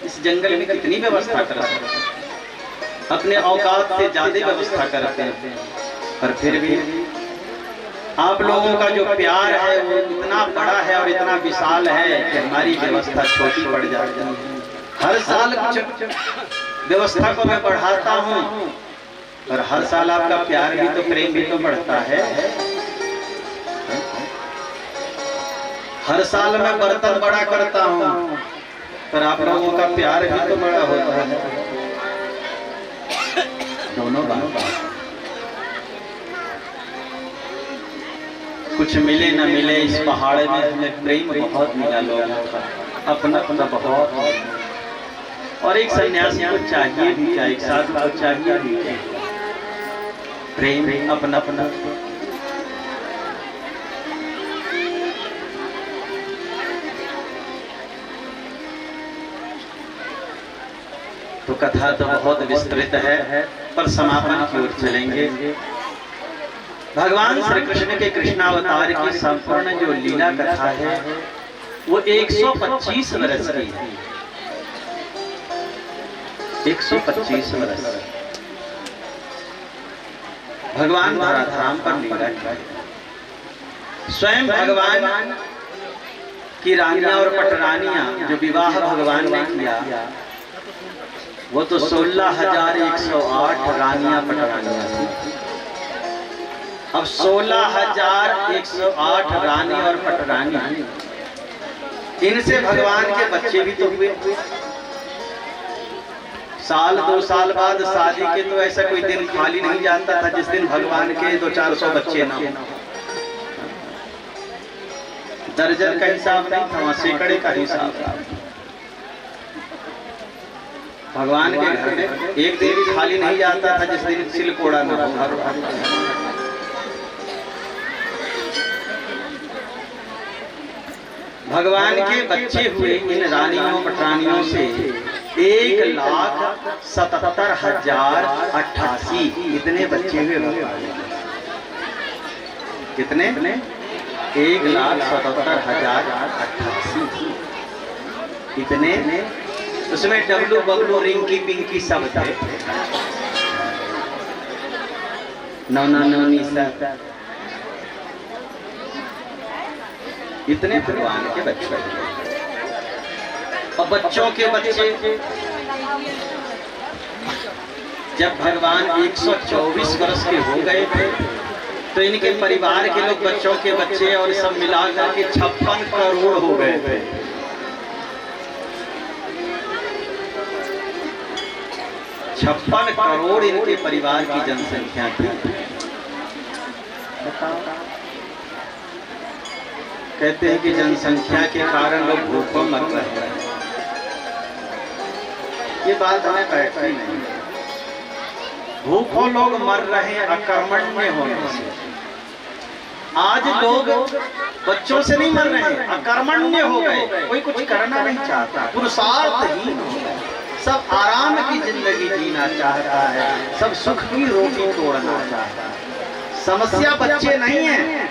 इस जंगल में कितनी व्यवस्था कर सकते, अपने औकात से ज्यादा व्यवस्था करते हैं। पर फिर भी आप लोगों का जो प्यार है वो इतना बड़ा है और इतना विशाल है कि हमारी व्यवस्था छोटी पड़ जाती है। हर साल कुछ व्यवस्था को मैं बढ़ाता हूँ, पर हर साल आपका प्यार भी तो, प्रेम भी तो बढ़ता है। हर साल मैं बर्तन बड़ा करता हूँ, पर आप लोगों का प्यार भी तो बड़ा होता है। दोनों बात, कुछ मिले न मिले इस पहाड़ में हमें प्रेम बहुत मिला लोगों का, अपना अपना बहुत। और एक सन्यासी को चाहिए भी क्या, एक साधु को चाहिए भी क्या, प्रेम अपना अपना। तो कथा तो बहुत विस्तृत है, पर समापन की ओर चलेंगे। भगवान श्री कृष्ण के कृष्णावतार की संपूर्ण जो लीला कथा है वो 125 वर्ष की है। 125 वर्ष भगवान धराधाम पर लीला की। स्वयं भगवान की रानियां और पटरानियां जो विवाह भगवान ने किया वो तो 16,108 रानियां पटरानियां थी। अब 16,108 रानी और पटरानी, इनसे भगवान के बच्चे भी तो हुए। साल 2 साल बाद शादी के तो ऐसा कोई दिन खाली नहीं जाता था जिस दिन भगवान के 200-400 बच्चे ना हो। दर्जन का हिसाब नहीं था, सैकड़े का हिसाब था। भगवान के घर में एक दिन भी खाली नहीं जाता था जिस दिन सिलकोड़ा ना हो। भगवान के बच्चे हुए इन रानियों पटरानियों से 1,77,088 इतने बच्चे हुए भगवान। कितने? 1,77,088 इतने। उसमें डब्लू बबलू रिंकी पिंकी सब थे, नौना नौनी सब, इतने भगवान के बच्चे। और बच्चों के बच्चे जब भगवान 124 वर्ष के हो गए थे तो इनके परिवार के लोग बच्चों के बच्चे और सब मिलाकर के 56 करोड़ हो गए थे। 56 करोड़ इनके परिवार की जनसंख्या थी। कहते हैं कि जनसंख्या के कारण लोग भूखों मर रहे हैं। ये बात हमें बैठती नहीं। भूखों लोग मर रहे हैं अकर्मण्य होने से। आज लोग बच्चों से नहीं मर रहे हैं, अकर्मण्य हो गए। कोई कुछ करना नहीं चाहता, पुरुषार्थहीन हो गए। सब आराम की जिंदगी जीना चाहता है, सब सुख की रोटी तोड़ना चाहता है। समस्या बच्चे नहीं है,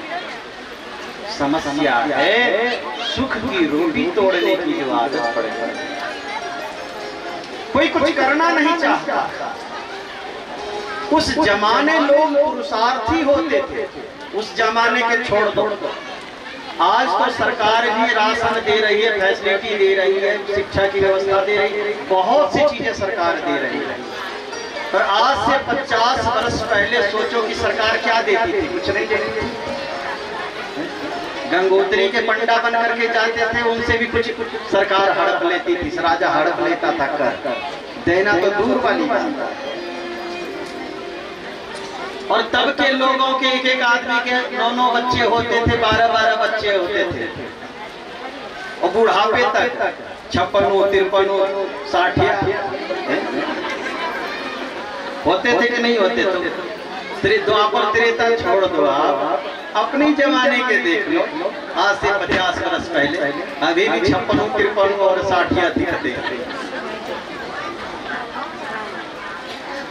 समस्या है सुख की रोटी तोड़ने की जो आदत पड़ गई। कोई कुछ करना नहीं चाहता। उस जमाने लोग पुरुषार्थी होते थे, उस जमाने के छोड़ दो। आज तो सरकार भी राशन दे रही है, फैसिलिटी दे रही है, शिक्षा की व्यवस्था दे रही है, बहुत सी चीजें सरकार दे रही है। पर आज से 50 वर्ष पहले सोचो कि सरकार क्या देती थी? कुछ नहीं देती थी। गंगोत्री के पंडा बन करके जाते थे, उनसे भी कुछ सरकार हड़प लेती थी, राजा हड़प लेता था। कर देना तो दूर वाली बात। और तब के लोगों के एक एक आदमी के 9 बच्चे होते थे, 12 बच्चे होते थे। और बुढ़ापे तक 56, 53, 60 होते थे कि नहीं होते? तो द्वापर त्रेता छोड़ दो, आप अपने जमाने के देख लो। आज से 50 वर्ष पहले अभी भी 56, 53 और 60 दिखते थे।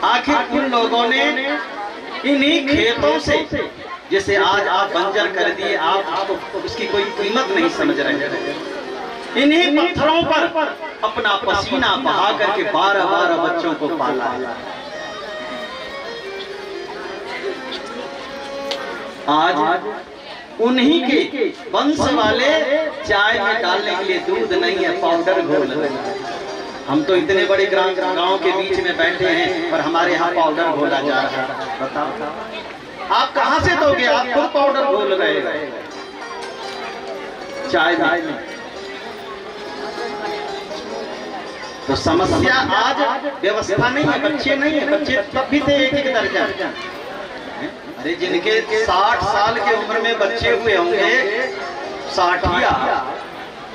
आखिर उन लोगों ने इन्हीं खेतों से, जैसे आज आप बंजर कर दिए, आप उसकी कोई कीमत नहीं समझ रहे हैं, इन्हीं पत्थरों पर अपना पसीना बहा करके 12 बच्चों को पाला। आज उन्हीं के वंश वाले चाय में डालने के लिए दूध नहीं है, पाउडर घोल रहे हैं। हम तो इतने बड़े गांव के बीच में बैठे हैं, पर हमारे यहाँ पाउडर घोला जा रहा है। बताओ आप कहाँ से दोगे? आप खुद पाउडर घोल रहे हैं चाय में। तो समस्या आज व्यवस्था नहीं है, बच्चे नहीं है। बच्चे तब भी थे एक दर्जन। अरे जिनके 60 साल की उम्र में बच्चे हुए होंगे, 60,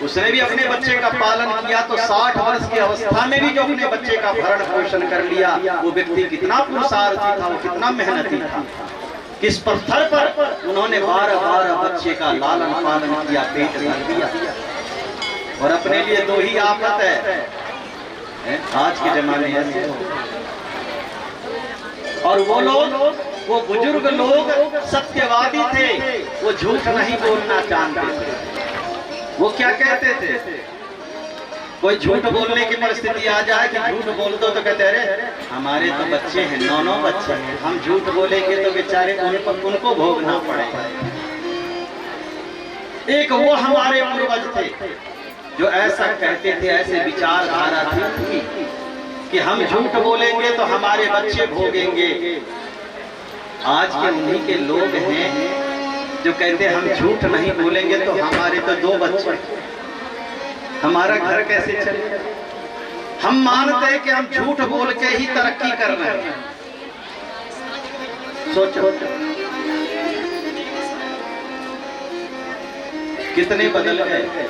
उसने भी अपने बच्चे का पालन किया, तो 60 वर्ष की अवस्था में भी जो अपने बच्चे का भरण पोषण कर लिया, वो व्यक्ति कितना पुरुषार्थी था, वो कितना मेहनती था। किस पत्थर पर उन्होंने 12 बच्चे का लालन पालन किया, पेट भर दिया। और अपने लिए 2 ही आफत है आज के जमाने में। और वो लोग, वो बुजुर्ग लोग सत्यवादी थे, वो झूठ नहीं बोलना जानते थे। वो क्या कहते थे? कोई झूठ बोलने की परिस्थिति आ जाए कि झूठ बोल दो तो कहते अरे हमारे तो बच्चे हैं, 9 बच्चे हैं, हम झूठ बोलेंगे तो बेचारे उनको भोगना पड़ेगा। एक वो हमारे पूर्वज थे जो ऐसा कहते थे, ऐसे विचारधारा थी कि हम झूठ बोलेंगे तो हमारे बच्चे भोगेंगे। आज के उन्हीं के लोग हैं जो कहते हैं हम झूठ नहीं बोलेंगे तो हमारे तो 2 बच्चे, हमारा घर कैसे चलेगा? हम मानते हैं कि हम झूठ बोल के ही तरक्की कर रहे हैं। सोचो कितने बदल गए।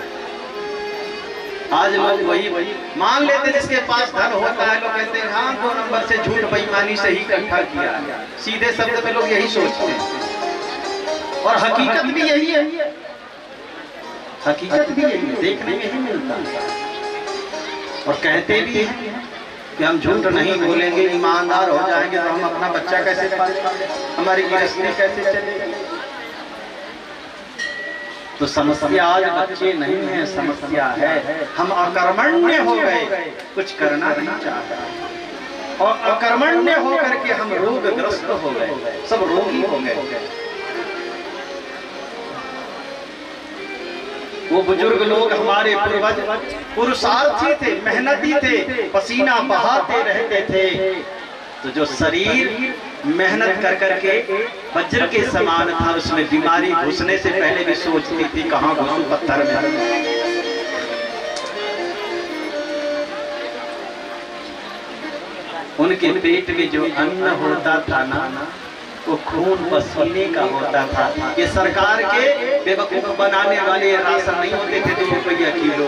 आज लोग वही मान लेते, जिसके पास धन होता है लोग कहते हैं हाँ 2 नंबर से झूठ बेईमानी से ही इकट्ठा किया। सीधे शब्द में लोग यही सोचते हैं, और हकीकत भी यही है। हकीकत भी यही है, देखने में ही मिलता है। और कहते भी हैं कि हम झूठ नहीं बोलेंगे, ईमानदार हो जाएंगे तो हम अपना बच्चा कैसे पालेंगे, हमारी गृहस्थी कैसे चलेगी। तो समस्या आज बच्चे नहीं है, समस्या है हम अकर्मण्य हो गए, कुछ करना नहीं चाहता, और अकर्मण्य होकर के हम रोगग्रस्त हो गए, सब रोगी हो गए। वो बुजुर्ग लोग हमारे पूर्वज पुरुषार्थी थे, मेहनती थे, पसीना बहाते रहते थे। तो जो शरीर मेहनत कर करके वज्र के समान था, उसमें बीमारी घुसने से पहले भी सोचती थी कहाँ घुसूं, पत्थर में। उनके पेट में जो अन्न होता था ना, वो खून पसीने का होता था। ये सरकार के बेवकूफ बनाने वाले राशन नहीं होते थे 2 रुपया किलो,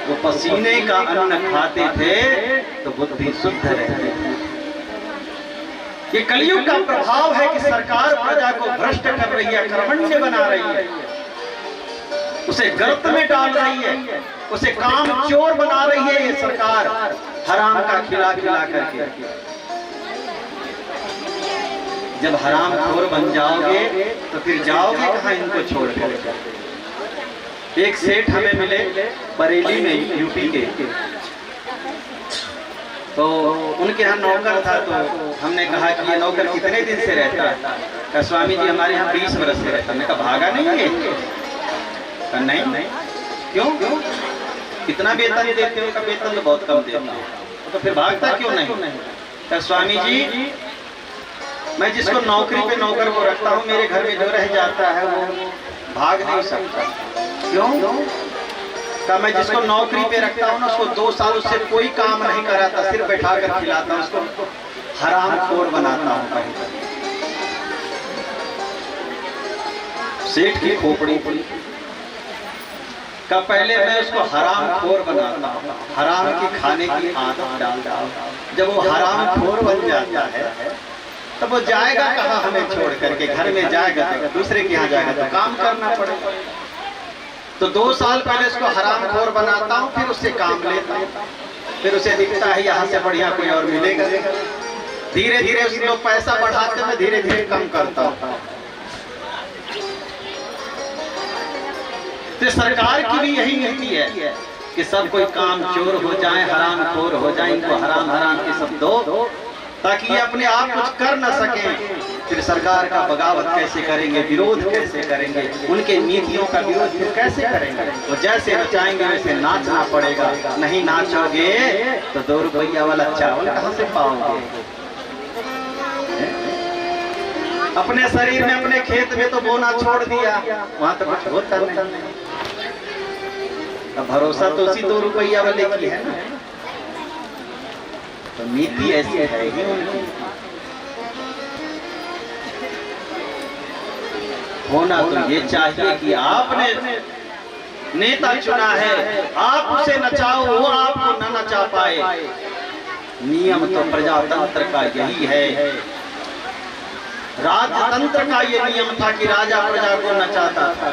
वो पसीने का अन्न खाते थे तो बुद्धि शुद्ध रहती थी। ये कलयुग का प्रभाव है कि सरकार प्रजा को भ्रष्ट कर रही है, कर्मण्य बना रही है, उसे गर्त में डाल रही है, उसे काम चोर बना रही है। ये सरकार हराम का खिला खिला करके, जब हराम खोर बन जाओगे तो फिर जाओगे कहाँ इनको छोड़कर। एक सेठ हमें मिले बरेली में, यूपी के, तो उनके यहाँ नौकर था। तो हमने कहा कि ये नौकर कितने दिन से रहता है? कहा स्वामी जी हमारे यहाँ 20 वर्ष से रहता। मैंने कहा भागा नहीं है? कहा नहीं। क्यों? कितना वेतन देते हो? का वेतन तो बहुत कम देते हो। तो फिर भागता क्यों नहीं? कहा स्वामी जी मैं जिसको नौकरी पे नौकर को रखता हूँ, मेरे घर में जो रह जाता है वो भाग नहीं सकता। क्यों? का मैं जिसको नौकरी पे रखता हूँ ना, उसको 2 साल उससे कोई काम नहीं कराता, सिर्फ बैठा कर खिलाता हूँ, उसको हराम खोर बनाता हूँ। सेठ की खोपड़ी का पहले मैं उसको हराम खोर बनाता हूँ, हराम की खाने की आदत डालता हूँ। जब वो हराम खोर बन जाता है तब वो जाएगा कहाँ हमें छोड़ करके? घर में जाएगा तो दूसरे के यहाँ जाएगा तो काम करना पड़ेगा। तो 2 साल पहले उसको हराम खोर बनाता हूँ, फिर उससे काम लेता हूँ, फिर उसे दिखता है यहाँ से बढ़िया कोई और मिलेगा। धीरे धीरे उसको पैसा बढ़ाते मैं धीरे धीरे कम करता हूँ। तो सरकार की भी यही नीति है कि सब कोई काम चोर हो जाए, हराम खोर हो जाए, इनको हराम हराम के सब दो, ताकि ये अपने आप कुछ कर न सकें। फिर सरकार का बगावत कैसे करेंगे, विरोध कैसे करेंगे, उनके नीतियों का विरोध फिर कैसे करेंगे? वो जैसे नचाएंगे वैसे नाचना पड़ेगा। नहीं नाचोगे तो 2 रुपया वाला चावल कहाँ से पाओगे? अपने शरीर में, अपने खेत में तो बोना छोड़ दिया, वहां तो कुछ होता नहीं। अब भरोसा तो उसी 2 रुपया वाले की है ना। तो नीति ऐसी है ही उनकी। होना तो ये चाहिए कि आपने नेता चुना है, आप उसे नचाओ, वो आपको न नचा पाए। नियम तो प्रजातंत्र का यही है। राजतंत्र का ये नियम था कि राजा प्रजा को नचाता था,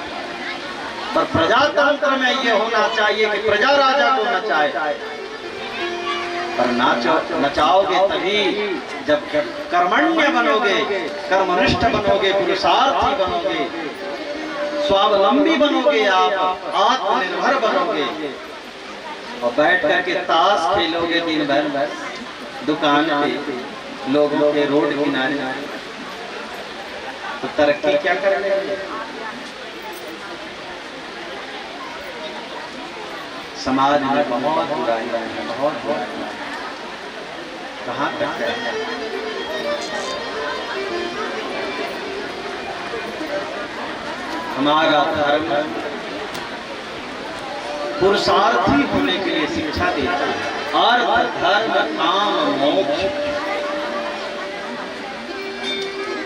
पर प्रजातंत्र में ये होना चाहिए कि प्रजा राजा को नचाए। पर नचाओगे तभी जब कर्मण्य बनोगे, कर्मनिष्ठ बनोगे, पुरुषार्थी बनोगे, स्वावलंबी बनोगे, आप आत्मनिर्भर बनोगे। और बैठ करके ताश खेलोगे दिन भर दुकान पे, लोगों के रोड किनारे, तो तरक्की क्या करेंगे? समाज में बहुत बुराइयां हैं, बहुत कहाँ तक है? हमारा धर्म पुरुषार्थी होने के लिए शिक्षा देता है। अर्थ धर्म काम मोक्ष,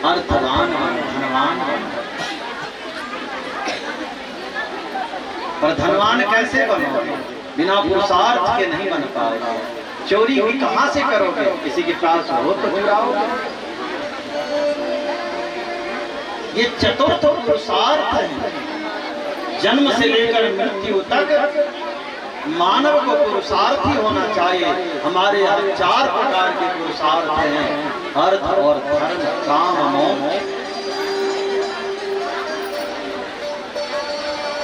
अर्थवान धनवान। पर धनवान कैसे बनोगे? बिना पुरुषार्थ के नहीं बन पाओगे। चोरी भी कहाँ से करोगे? किसी के पास हो तो चुराओगे। ये चतुर्थ पुरुषार्थ है। जन्म से लेकर मृत्यु तक मानव को पुरुषार्थी होना चाहिए। हमारे यहाँ 4 प्रकार के पुरुषार्थ हैं, अर्थ और धर्म, काम, मोक्ष।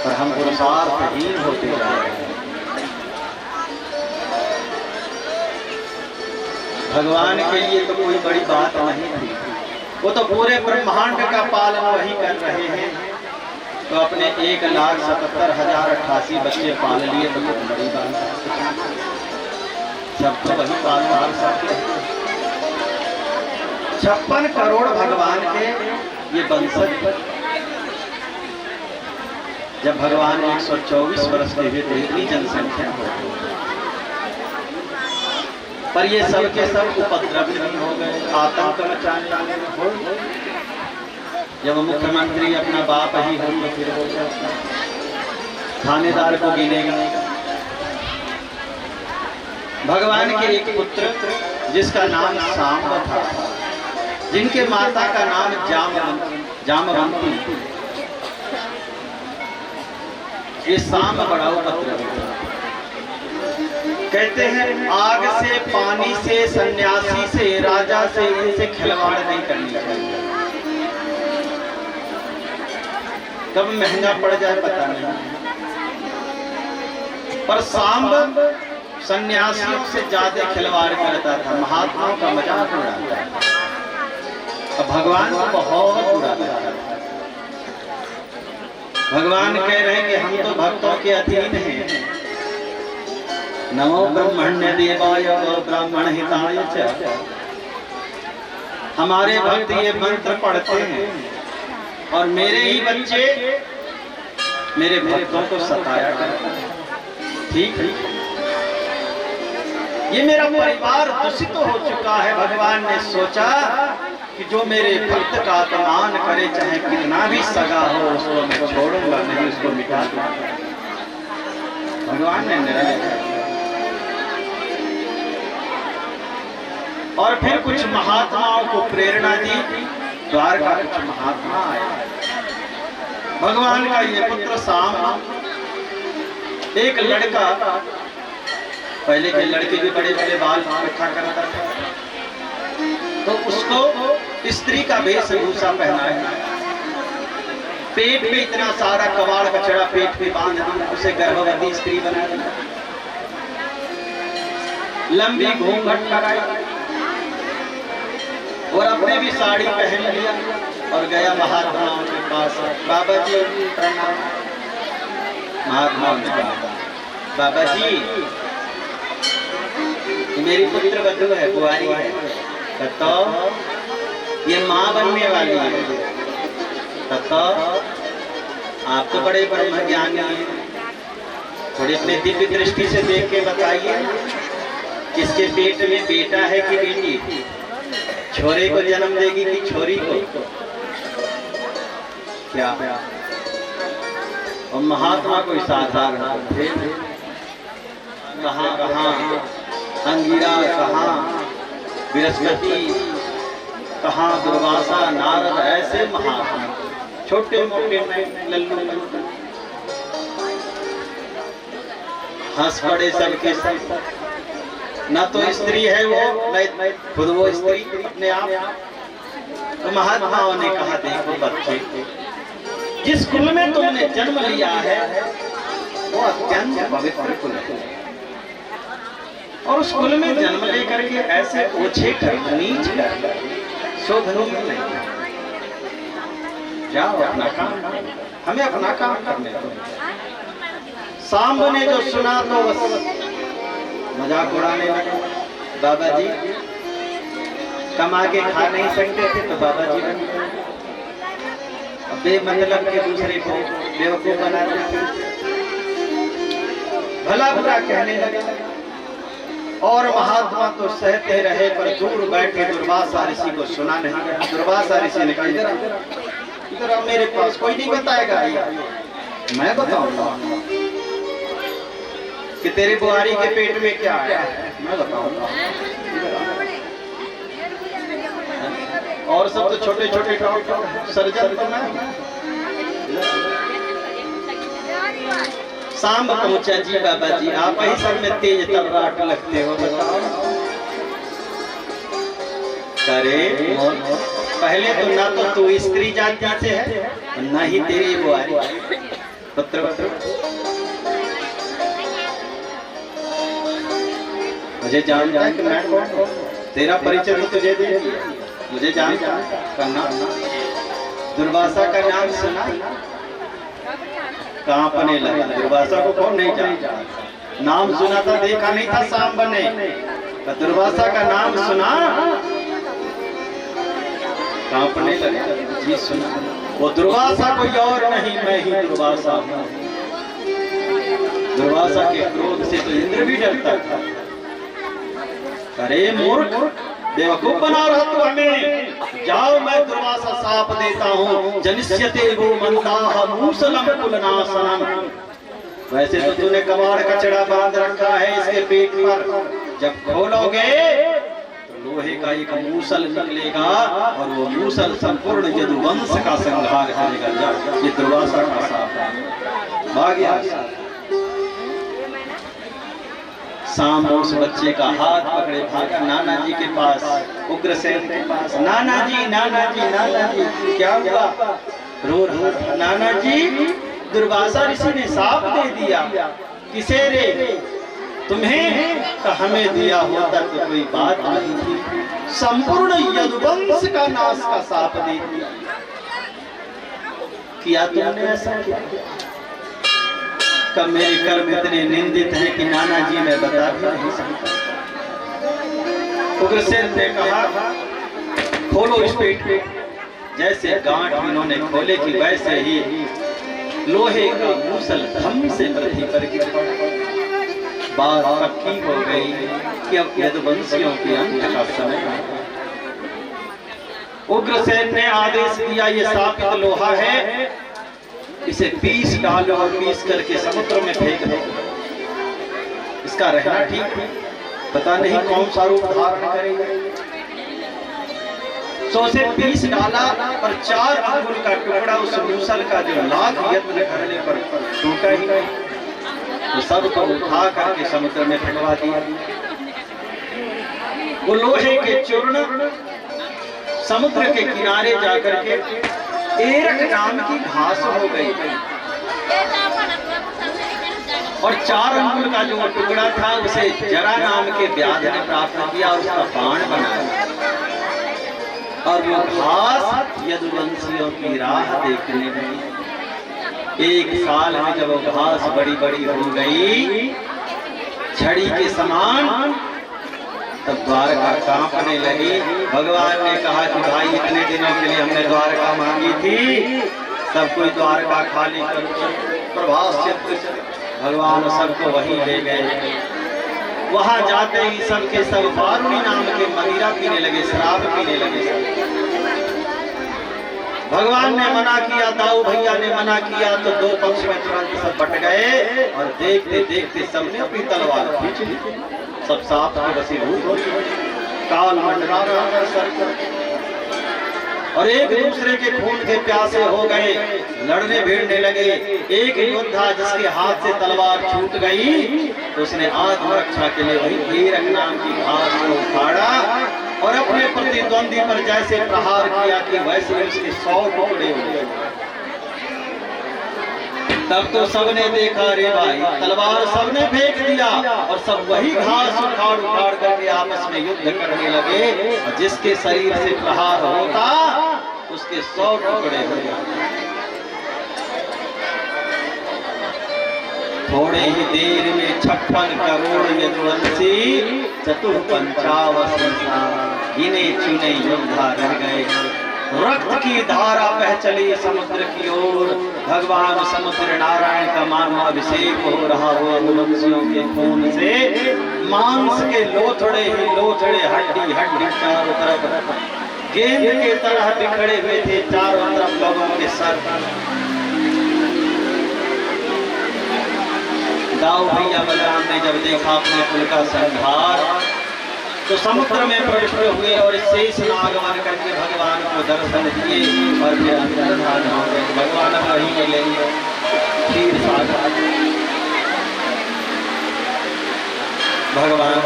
पर हम पुरुषार्थहीन होते जा रहे हैं। भगवान के लिए तो कोई बड़ी बात नहीं थी, वो तो पूरे ब्रह्मांड का पालन वही कर रहे हैं। तो अपने 1,77,088 बच्चे पाल लिए तो बड़ी बात है। सब तो वही पालनहार सब 56 करोड़ भगवान के ये वंशज। जब भगवान 124 वर्ष के हुए तो इतनी जनसंख्या हो, पर ये सब के सब उपद्रव नहीं हो गए, आतंक मचाने हो। जब मुख्यमंत्री अपना बाप ही हो तो फिर हो जाता, थानेदार को गिनेगा। भगवान के एक पुत्र जिसका नाम सांब था, जिनके माता का नाम जामवंती, ये सांब बड़ा उपद्रवी था। कहते हैं आग से, पानी से, सन्यासी से, राजा से, इनसे खिलवाड़ नहीं करनी चाहिए। कब महंगा पड़ जाए पता नहीं। पर सांब सन्यासियों से ज्यादा खिलवाड़ करता था, महात्माओं का मजाक उड़ाता था, भगवान को बहुत उड़ाता था। भगवान कह रहे हैं कि हम तो भक्तों के अधीन हैं। नमो ब्रह्मण्य देवाय ब्राह्मण हिताय च। हमारे भक्त ये मंत्र पढ़ते हैं और मेरे ही बच्चे मेरे भक्तों को सताया करते हैं। ठीक है, ये मेरा परिवार दूषित हो चुका है। भगवान ने सोचा कि जो मेरे भक्त का अपमान करे, चाहे कितना भी सगा हो, उसको मैं छोड़ूंगा नहीं, उसको मिटा दूंगा। भगवान ने निर्णय किया। और फिर कुछ महात्माओं को प्रेरणा दी, द्वारका कुछ महात्मा आए। भगवान का ये पुत्र सांब, एक लड़का, पहले के लड़के भी बड़े बड़े बाल इकट्ठा करता था, तो उसको स्त्री का वेशभूषा पहनाया, पेट पे इतना सारा कबाड़ कचड़ा पेट पे बांध दिया, उसे गर्भवती स्त्री बना दिया, लंबी घूंघट कराई और अपने भी साड़ी पहन लिया और गया महात्माओं के पास। बाबा जी प्रणाम। महात्माओं ने कहा, बाबा जी मेरी पुत्र वधू है, कुंवारी है, बताओ ये माँ बनने वाली है, बताओ आप तो बड़े ब्रह्म ज्ञानी हैं, थोड़ी अपने दिव्य दृष्टि से देख के बताइए किसके पेट में बेटा है कि बेटी, छोरे को जन्म देगी कि छोरी को? क्या और महात्मा कोई साधारण थे? कहाँ कहाँ अंगिरा, कहाँ बृहस्पति, कहाँ दुर्वासा, नारद, ऐसे महात्मा छोटे मोटे में लल्लू हंस पड़े सबके सब। न तो स्त्री है वो, न खुद वो स्त्री अपने आप। तो महात्माओं ने कहा, देखो बच्चे, जिस कुल में तुमने जन्म लिया है वो अत्यंत पवित्र कुल है, और उस कुल में जन्म लेकर के ऐसे ओछे कर, नीच कर, शोभनीय नहीं। जाओ अपना काम, हमें अपना काम करने दो। सांब ने जो सुना तो बस मजाक उड़ाने लगे। बाबा जी कमा के खा नहीं सकते थे तो बाबा जी बन गए। बेमतलब के दूसरे को बेवकूफ बनाते थे, भला बुरा कहने लगे। और महात्मा तो सहते रहे, पर दूर बैठे दुर्वासा ऋषि को सुना नहीं। दुर्वासा ऋषि ने कहा, इधर आओ मेरे पास। कोई नहीं बताएगा, मैं बताऊंगा कि तेरी बुआरी के पेट में क्या है, मैं बताऊंगा। और सब तो छोटे छोटे डॉक्टर सर्जन तो मैं। शाम पहुंचा जी बाबा जी, आप ही सब में तेज तर्राट लगते हो, बताओ। करे पहले तो ना तो तू स्त्री जाति से है, ना ही तेरी बुआरी। पत्र मुझे जानता है कि मैं कौन हूं, तेरा परिचय तो तुझे दे दिया, मुझे जानता करना। दुर्वासा का नाम सुना, कहाँ पने लगा? दुर्वासा को कौन नहीं जानता? नाम सुना था, देखा नहीं था शाम बने, दुर्वासा का नाम सुना, कहाँ पने लगा? जी सुना। वो दुर्वासा कोई और नहीं, मैं ही दुर्वासा हूँ। दुर्वासा के क्रोध से तो इंद्र भी डरता था। अरे मूर्ख, बेवकूफ बना रहा तू हमें। जाओ, मैं दुर्वासा शाप देता हूँ, जनिष्यते वो मंदाह मूसलम कुलनाशनम। वैसे तो तूने कबाड़ कचड़ा बांध रखा है इसके पेट पर, जब खोलोगे तो लोहे का एक मूसल निकलेगा और वो मूसल संपूर्ण यदुवंश का संहार करेगा। ये दुर्वासा का शाप है। भाग गया। शाम उस बच्चे का हाथ पकड़े भागा नाना जी के पास, उग्रसेन के पास। नाना जी, नाना जी, नाना जी, क्या हुआ? रो रहा था। नाना जी, दुर्वासा ऋषि ने शाप दे दिया। किसे रे? तुम्हें? हमें दिया होता तो कोई बात नहीं थी। संपूर्ण यदुवंश का नाश का शाप दे दिया। क्या तुमने ऐसा किया? कब मेरे कर्म इतने निंदित हैं कि नाना जी मैं बता भी नहीं सकता। उग्रसेन ने कहा, खोलो इस पेट को। जैसे गांठ इन्होंने खोले कि वैसे ही लोहे का मूसल धम्म से पृथ्वी पर गिर पड़ा। बात पक्की हो गई कि अब यदुवंशियों के अंत का समय है। उग्रसेन ने आदेश दिया, ये शापित लोहा है, इसे पीस डालो और पीस करके समुद्र में फेंक दो। इसका रहना ठीक है, पता नहीं कौन सा रूप धारण करेगा। तो उसे पीस डाला और 4 अंगुल का टुकड़ा उस मूसल का जो लाख यत्न करने पर टूटा ही नहीं, तो सबको उठा करके समुद्र में फेंकवा दिया। वो लोहे के चूर्ण समुद्र के किनारे जाकर के एरक नाम की घास हो गई और 4 अंगुल का जो टुकड़ा था उसे जरा नाम के व्याध ने प्राप्त किया, उसका बाण बनाया और वो घास यदुवंशियों की राह देखने लगी। 1 साल में जब वो घास बड़ी बड़ी हो गई छड़ी के समान, तब द्वारका कांपने लगी। भगवान ने कहा कि भाई इतने दिनों के लिए हमने द्वारका मांगी थी, सब कोई द्वारका खाली कर प्रभास से भगवान सबको वहीं ले गए। वहां जाते ही सबके सब वारुणी नाम के मदिरा पीने लगे, शराब पीने लगे। भगवान ने मना किया, दाऊ भैया ने मना किया, तो 2 पक्ष में तुरंत सब बट गए और देखते देखते सबने अपनी तलवार खींच ली। सब साथ में वसीभूत हो काल मंडरा रहा सर और एक दूसरे के खून के प्यासे हो गए, लड़ने भिड़ने लगे। एक योद्धा जिसके हाथ से तलवार छूट गई तो उसने आत्मरक्षा के लिए वही हीरक नाम की घास को उखाड़ा और अपने प्रतिद्वंदी पर जैसे प्रहार किया कि वैसे उसके 100 टुकड़े हो गए। तब तो सबने देखा, रे भाई तलवार सबने फेंक दिया और सब वही घास उखाड़ उखाड़ करके आपस में युद्ध करने लगे और जिसके शरीर से प्रहार होता उसके 100 टुकड़े हो जाते। थोड़े ही देर में 56 करोड़ यदुवंशी चतुर्पंचावत गिने चुने योद्धा रह गए। रक्त की धारा बह चली समुद्र की ओर। भगवान समुद्र नारायण का मानवाभिषेक हो रहा हो यदुवंशियों के खून से। मांस के लोथड़े ही लोथड़े, हड्डी हड्डी चारों तरफ गेंद के तरह बिखरे हुए थे चारों तरफ लोगों के सर। दाऊ भैया बलराम ने जब देखा अपने कुल का संहार तो समुद्र में प्रविष्ट हुए और शेष नागमन करके भगवान को दर्शन दिए और फिर अंतर्धान हो गए। भगवान अब वहीं मिलेंगे क्षीर सागर। भगवान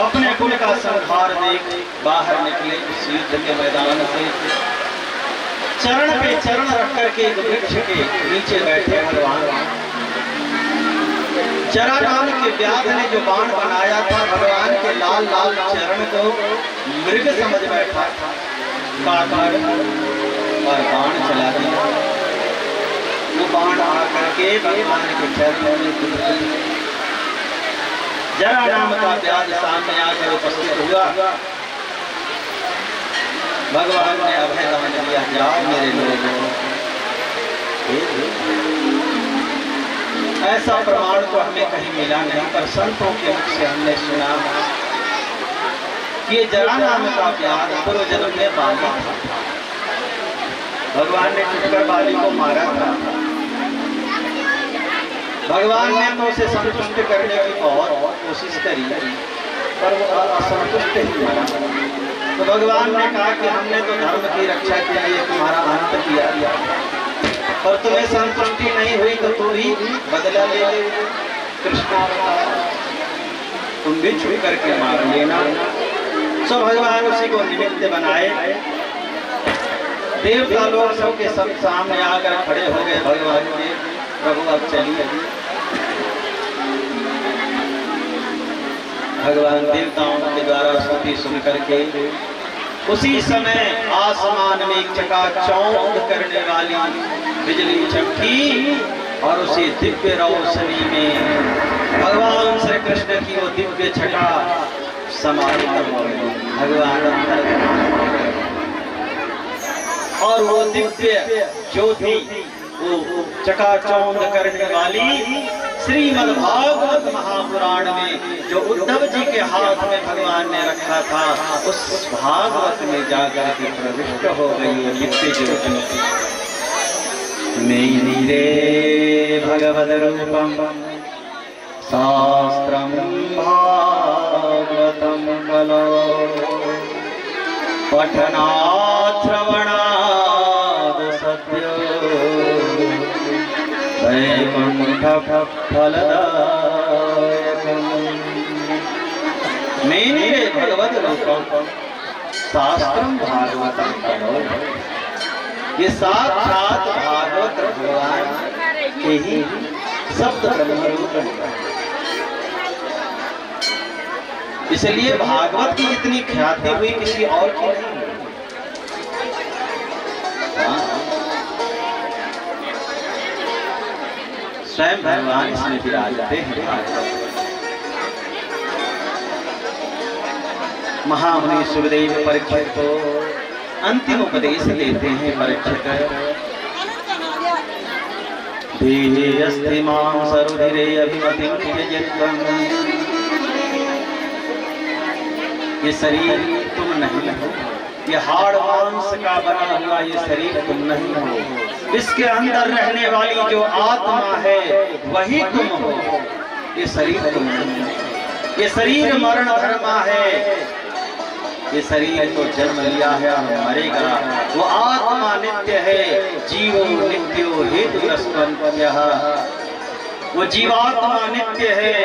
अपने कुल का संहार देख बाहर निकले उस युद्ध के मैदान से। चरण पे चरण रख करके एक वृक्ष के नीचे बैठे भगवान। जरा नाम के व्याध ने जो बाण बनाया था भगवान के लाल लाल चरण को मृग समझ बैठा, काट और बाण चला दिया। वो बाण आकर के भगवान के चरणों में गिर गया। जरा नाम का व्याध सामने आकर उपस्थित हुआ। भगवान ने अभय दान दिया, जाओ मेरे लोगों। ऐसा प्रमाण तो हमें कहीं मिला नहीं, पर संतों के मुख से हमने सुना कि जरा नाम का व्याध पूर्व जन्म में बाली था। भगवान ने टूटकर बाली को मारा था। भगवान ने तो उसे संतुष्ट करने की बहुत कोशिश करी, पर वो असंतुष्ट ही मरा। तो भगवान ने कहा कि हमने तो धर्म की रक्षा के लिए तुम्हारा अंत किया, पर तुम्हें संतुष्टि नहीं हुई तो तू भी बदला ले ले। कृष्ण तुम भी छुप करके मार लेना। सो भगवान उसी को निमित्त बनाए। देवता लोग सबके सब सामने आकर खड़े हो गए भगवान के। प्रभु अब चलिए। भगवान देवताओं के द्वारा स्तुति सुन करके उसी समय आसमान में एक चकाचौंध करने वाली बिजली चमकी और उसी दिव्य रोशनी में भगवान श्री कृष्ण की वो दिव्य छटा समाहित हो गई। भगवान और वो दिव्य ज्योति, वो चकाचौंध करने वाली श्रीमद् भागवत महापुराण में जो उद्धव जी के हाथ में भगवान ने रखा था, उस भागवत में जाकर के प्रविष्ट हो गई वो दिव्य ज्योति। मेरे भगवद रूपम शास्त्रम भागवतम कलो पठनात् श्रवणात् सत्यो वैकुंठ फलदायकम्। मेरे भगवद रूपम शास्त्रम भागवतम कलो, ये साक्षात भागवत भगवान के ही शब्द ब्रह्मरूप है। इसलिए भागवत की जितनी ख्याति हुई किसी और की नहीं। स्वयं भगवान इसमें विराजते हैं। महामुनि सुखदेव परीक्षित को अंतिम उपदेश देते हैं। परीक्षित, देहे अस्ति मां सरुधिरे अभिमतिं त्यजत्वम्। ये शरीर तुम नहीं हो, ये हाड़ मांस का बना हुआ ये शरीर तुम नहीं हो। इसके अंदर रहने वाली जो आत्मा है वही तुम हो, ये शरीर तुम नहीं हो। ये शरीर मरण धर्मा है, ये शरीर तो जन्म लिया है और मरेगा। वो आत्मा नित्य है, जीवो नित्यो हेतुरस्त्वन्त्यः। वो जीवात्मा नित्य है,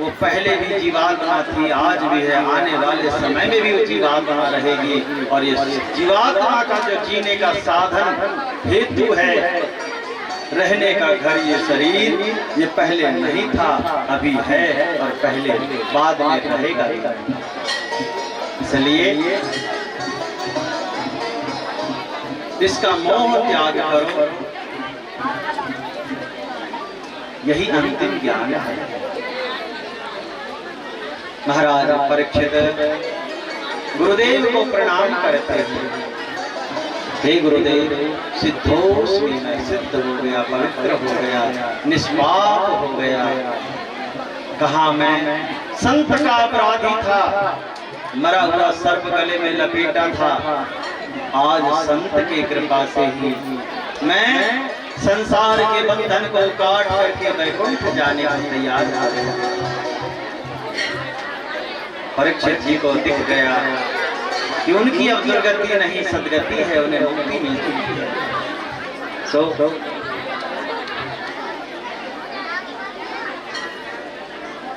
वो पहले भी जीवात्मा थी, आज भी है, आने वाले समय में भी वो जीवात्मा रहेगी। और ये जीवात्मा का जो जीने का साधन हेतु है, रहने का घर, ये शरीर, ये पहले नहीं था, अभी है और पहले बाद में रहेगा। इसलिए इसका मोह त्याग करो, यही अंतिम ज्ञान है। महाराज परीक्षित गुरुदेव को प्रणाम करते हैं। हे गुरुदेव, सिद्धोस्मि, मैं सिद्ध हो गया, पवित्र हो गया, निष्पाप हो गया। कहा मैं संत का अपराधी था, मरा हुआ सर्प गले में लपेटा था। आज संत की कृपा से ही मैं संसार के बंधन को काट करके वैकुंठ जाने को तैयार हो गया। परीक्षित जी को दिख गया कि उनकी अब दुर्गति नहीं सदगति है, उन्हें मुक्ति मिल चुकी है।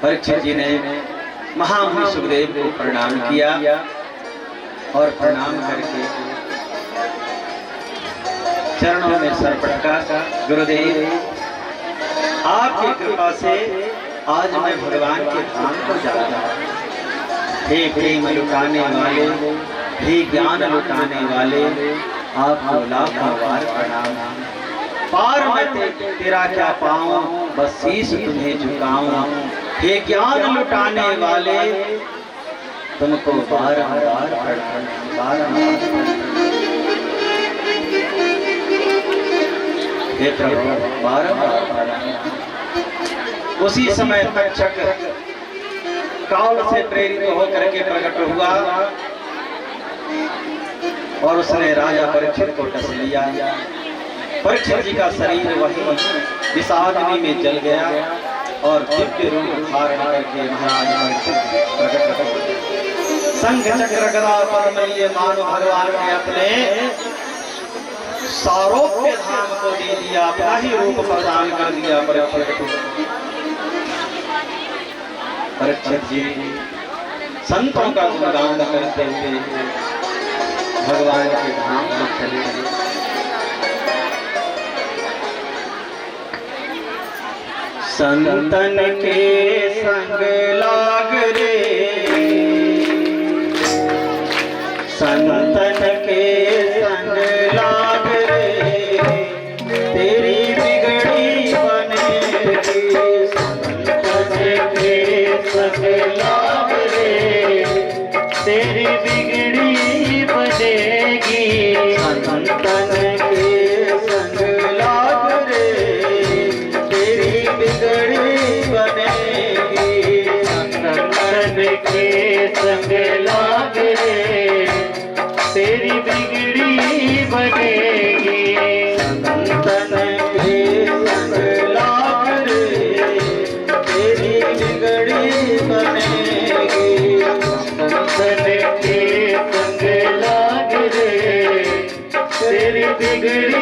परीक्षित जी ने महामुनि सुखदेव को प्रणाम किया और प्रणाम करके चरणों में सर पटका, गुरुदेव आपकी कृपा से आज मैं भगवान के धाम को जा रहा हूं। हे प्रेम लुटाने वाले, हे ज्ञान लुटाने वाले, आपको लाखों बार प्रणाम। पार मैं तेरा क्या पाऊं, बस शीश तुम्हें झुकाऊं। हे ज्ञान लुटाने वाले, तुमको बारंबार प्रणाम, बारंबार। हे प्रभु बारंबार प्रणाम। उसी समय तक्षक काल से प्रेरित होकर के प्रकट हुआ और उसने राजा परीक्षित को डस लिया। परीक्षित जी का शरीर वही विषाग्नि में जल गया और दिव्य रूप धारण करके महाराज परीक्षित प्रकट हुए। संघ चक्र गदा पद्म लिए मानो भगवान ने अपने सारोग्य धाम को दे दिया, अपना ही रूप प्रदान कर दिया परीक्षित को। परीक्षित जी संतों का गुणगान करते हुए भगवान के धाम को चले गए। संतन के संग लाग रे, संतन के संग लाग रे, तेरी बिगड़ी बनेगी। संतन के संग लाग रे, तेरी बिगड़ी बनेगी। संतन के संग लाग रे, तेरी बिगड़ी बनेगी। संतन के संग लाग रे, तेरी बिगड़ी बनेगी। संतन के संग लाग रे, तेरी बिगड़ी बनेगी। संतन के संग लाग रे, तेरी बिगड़ी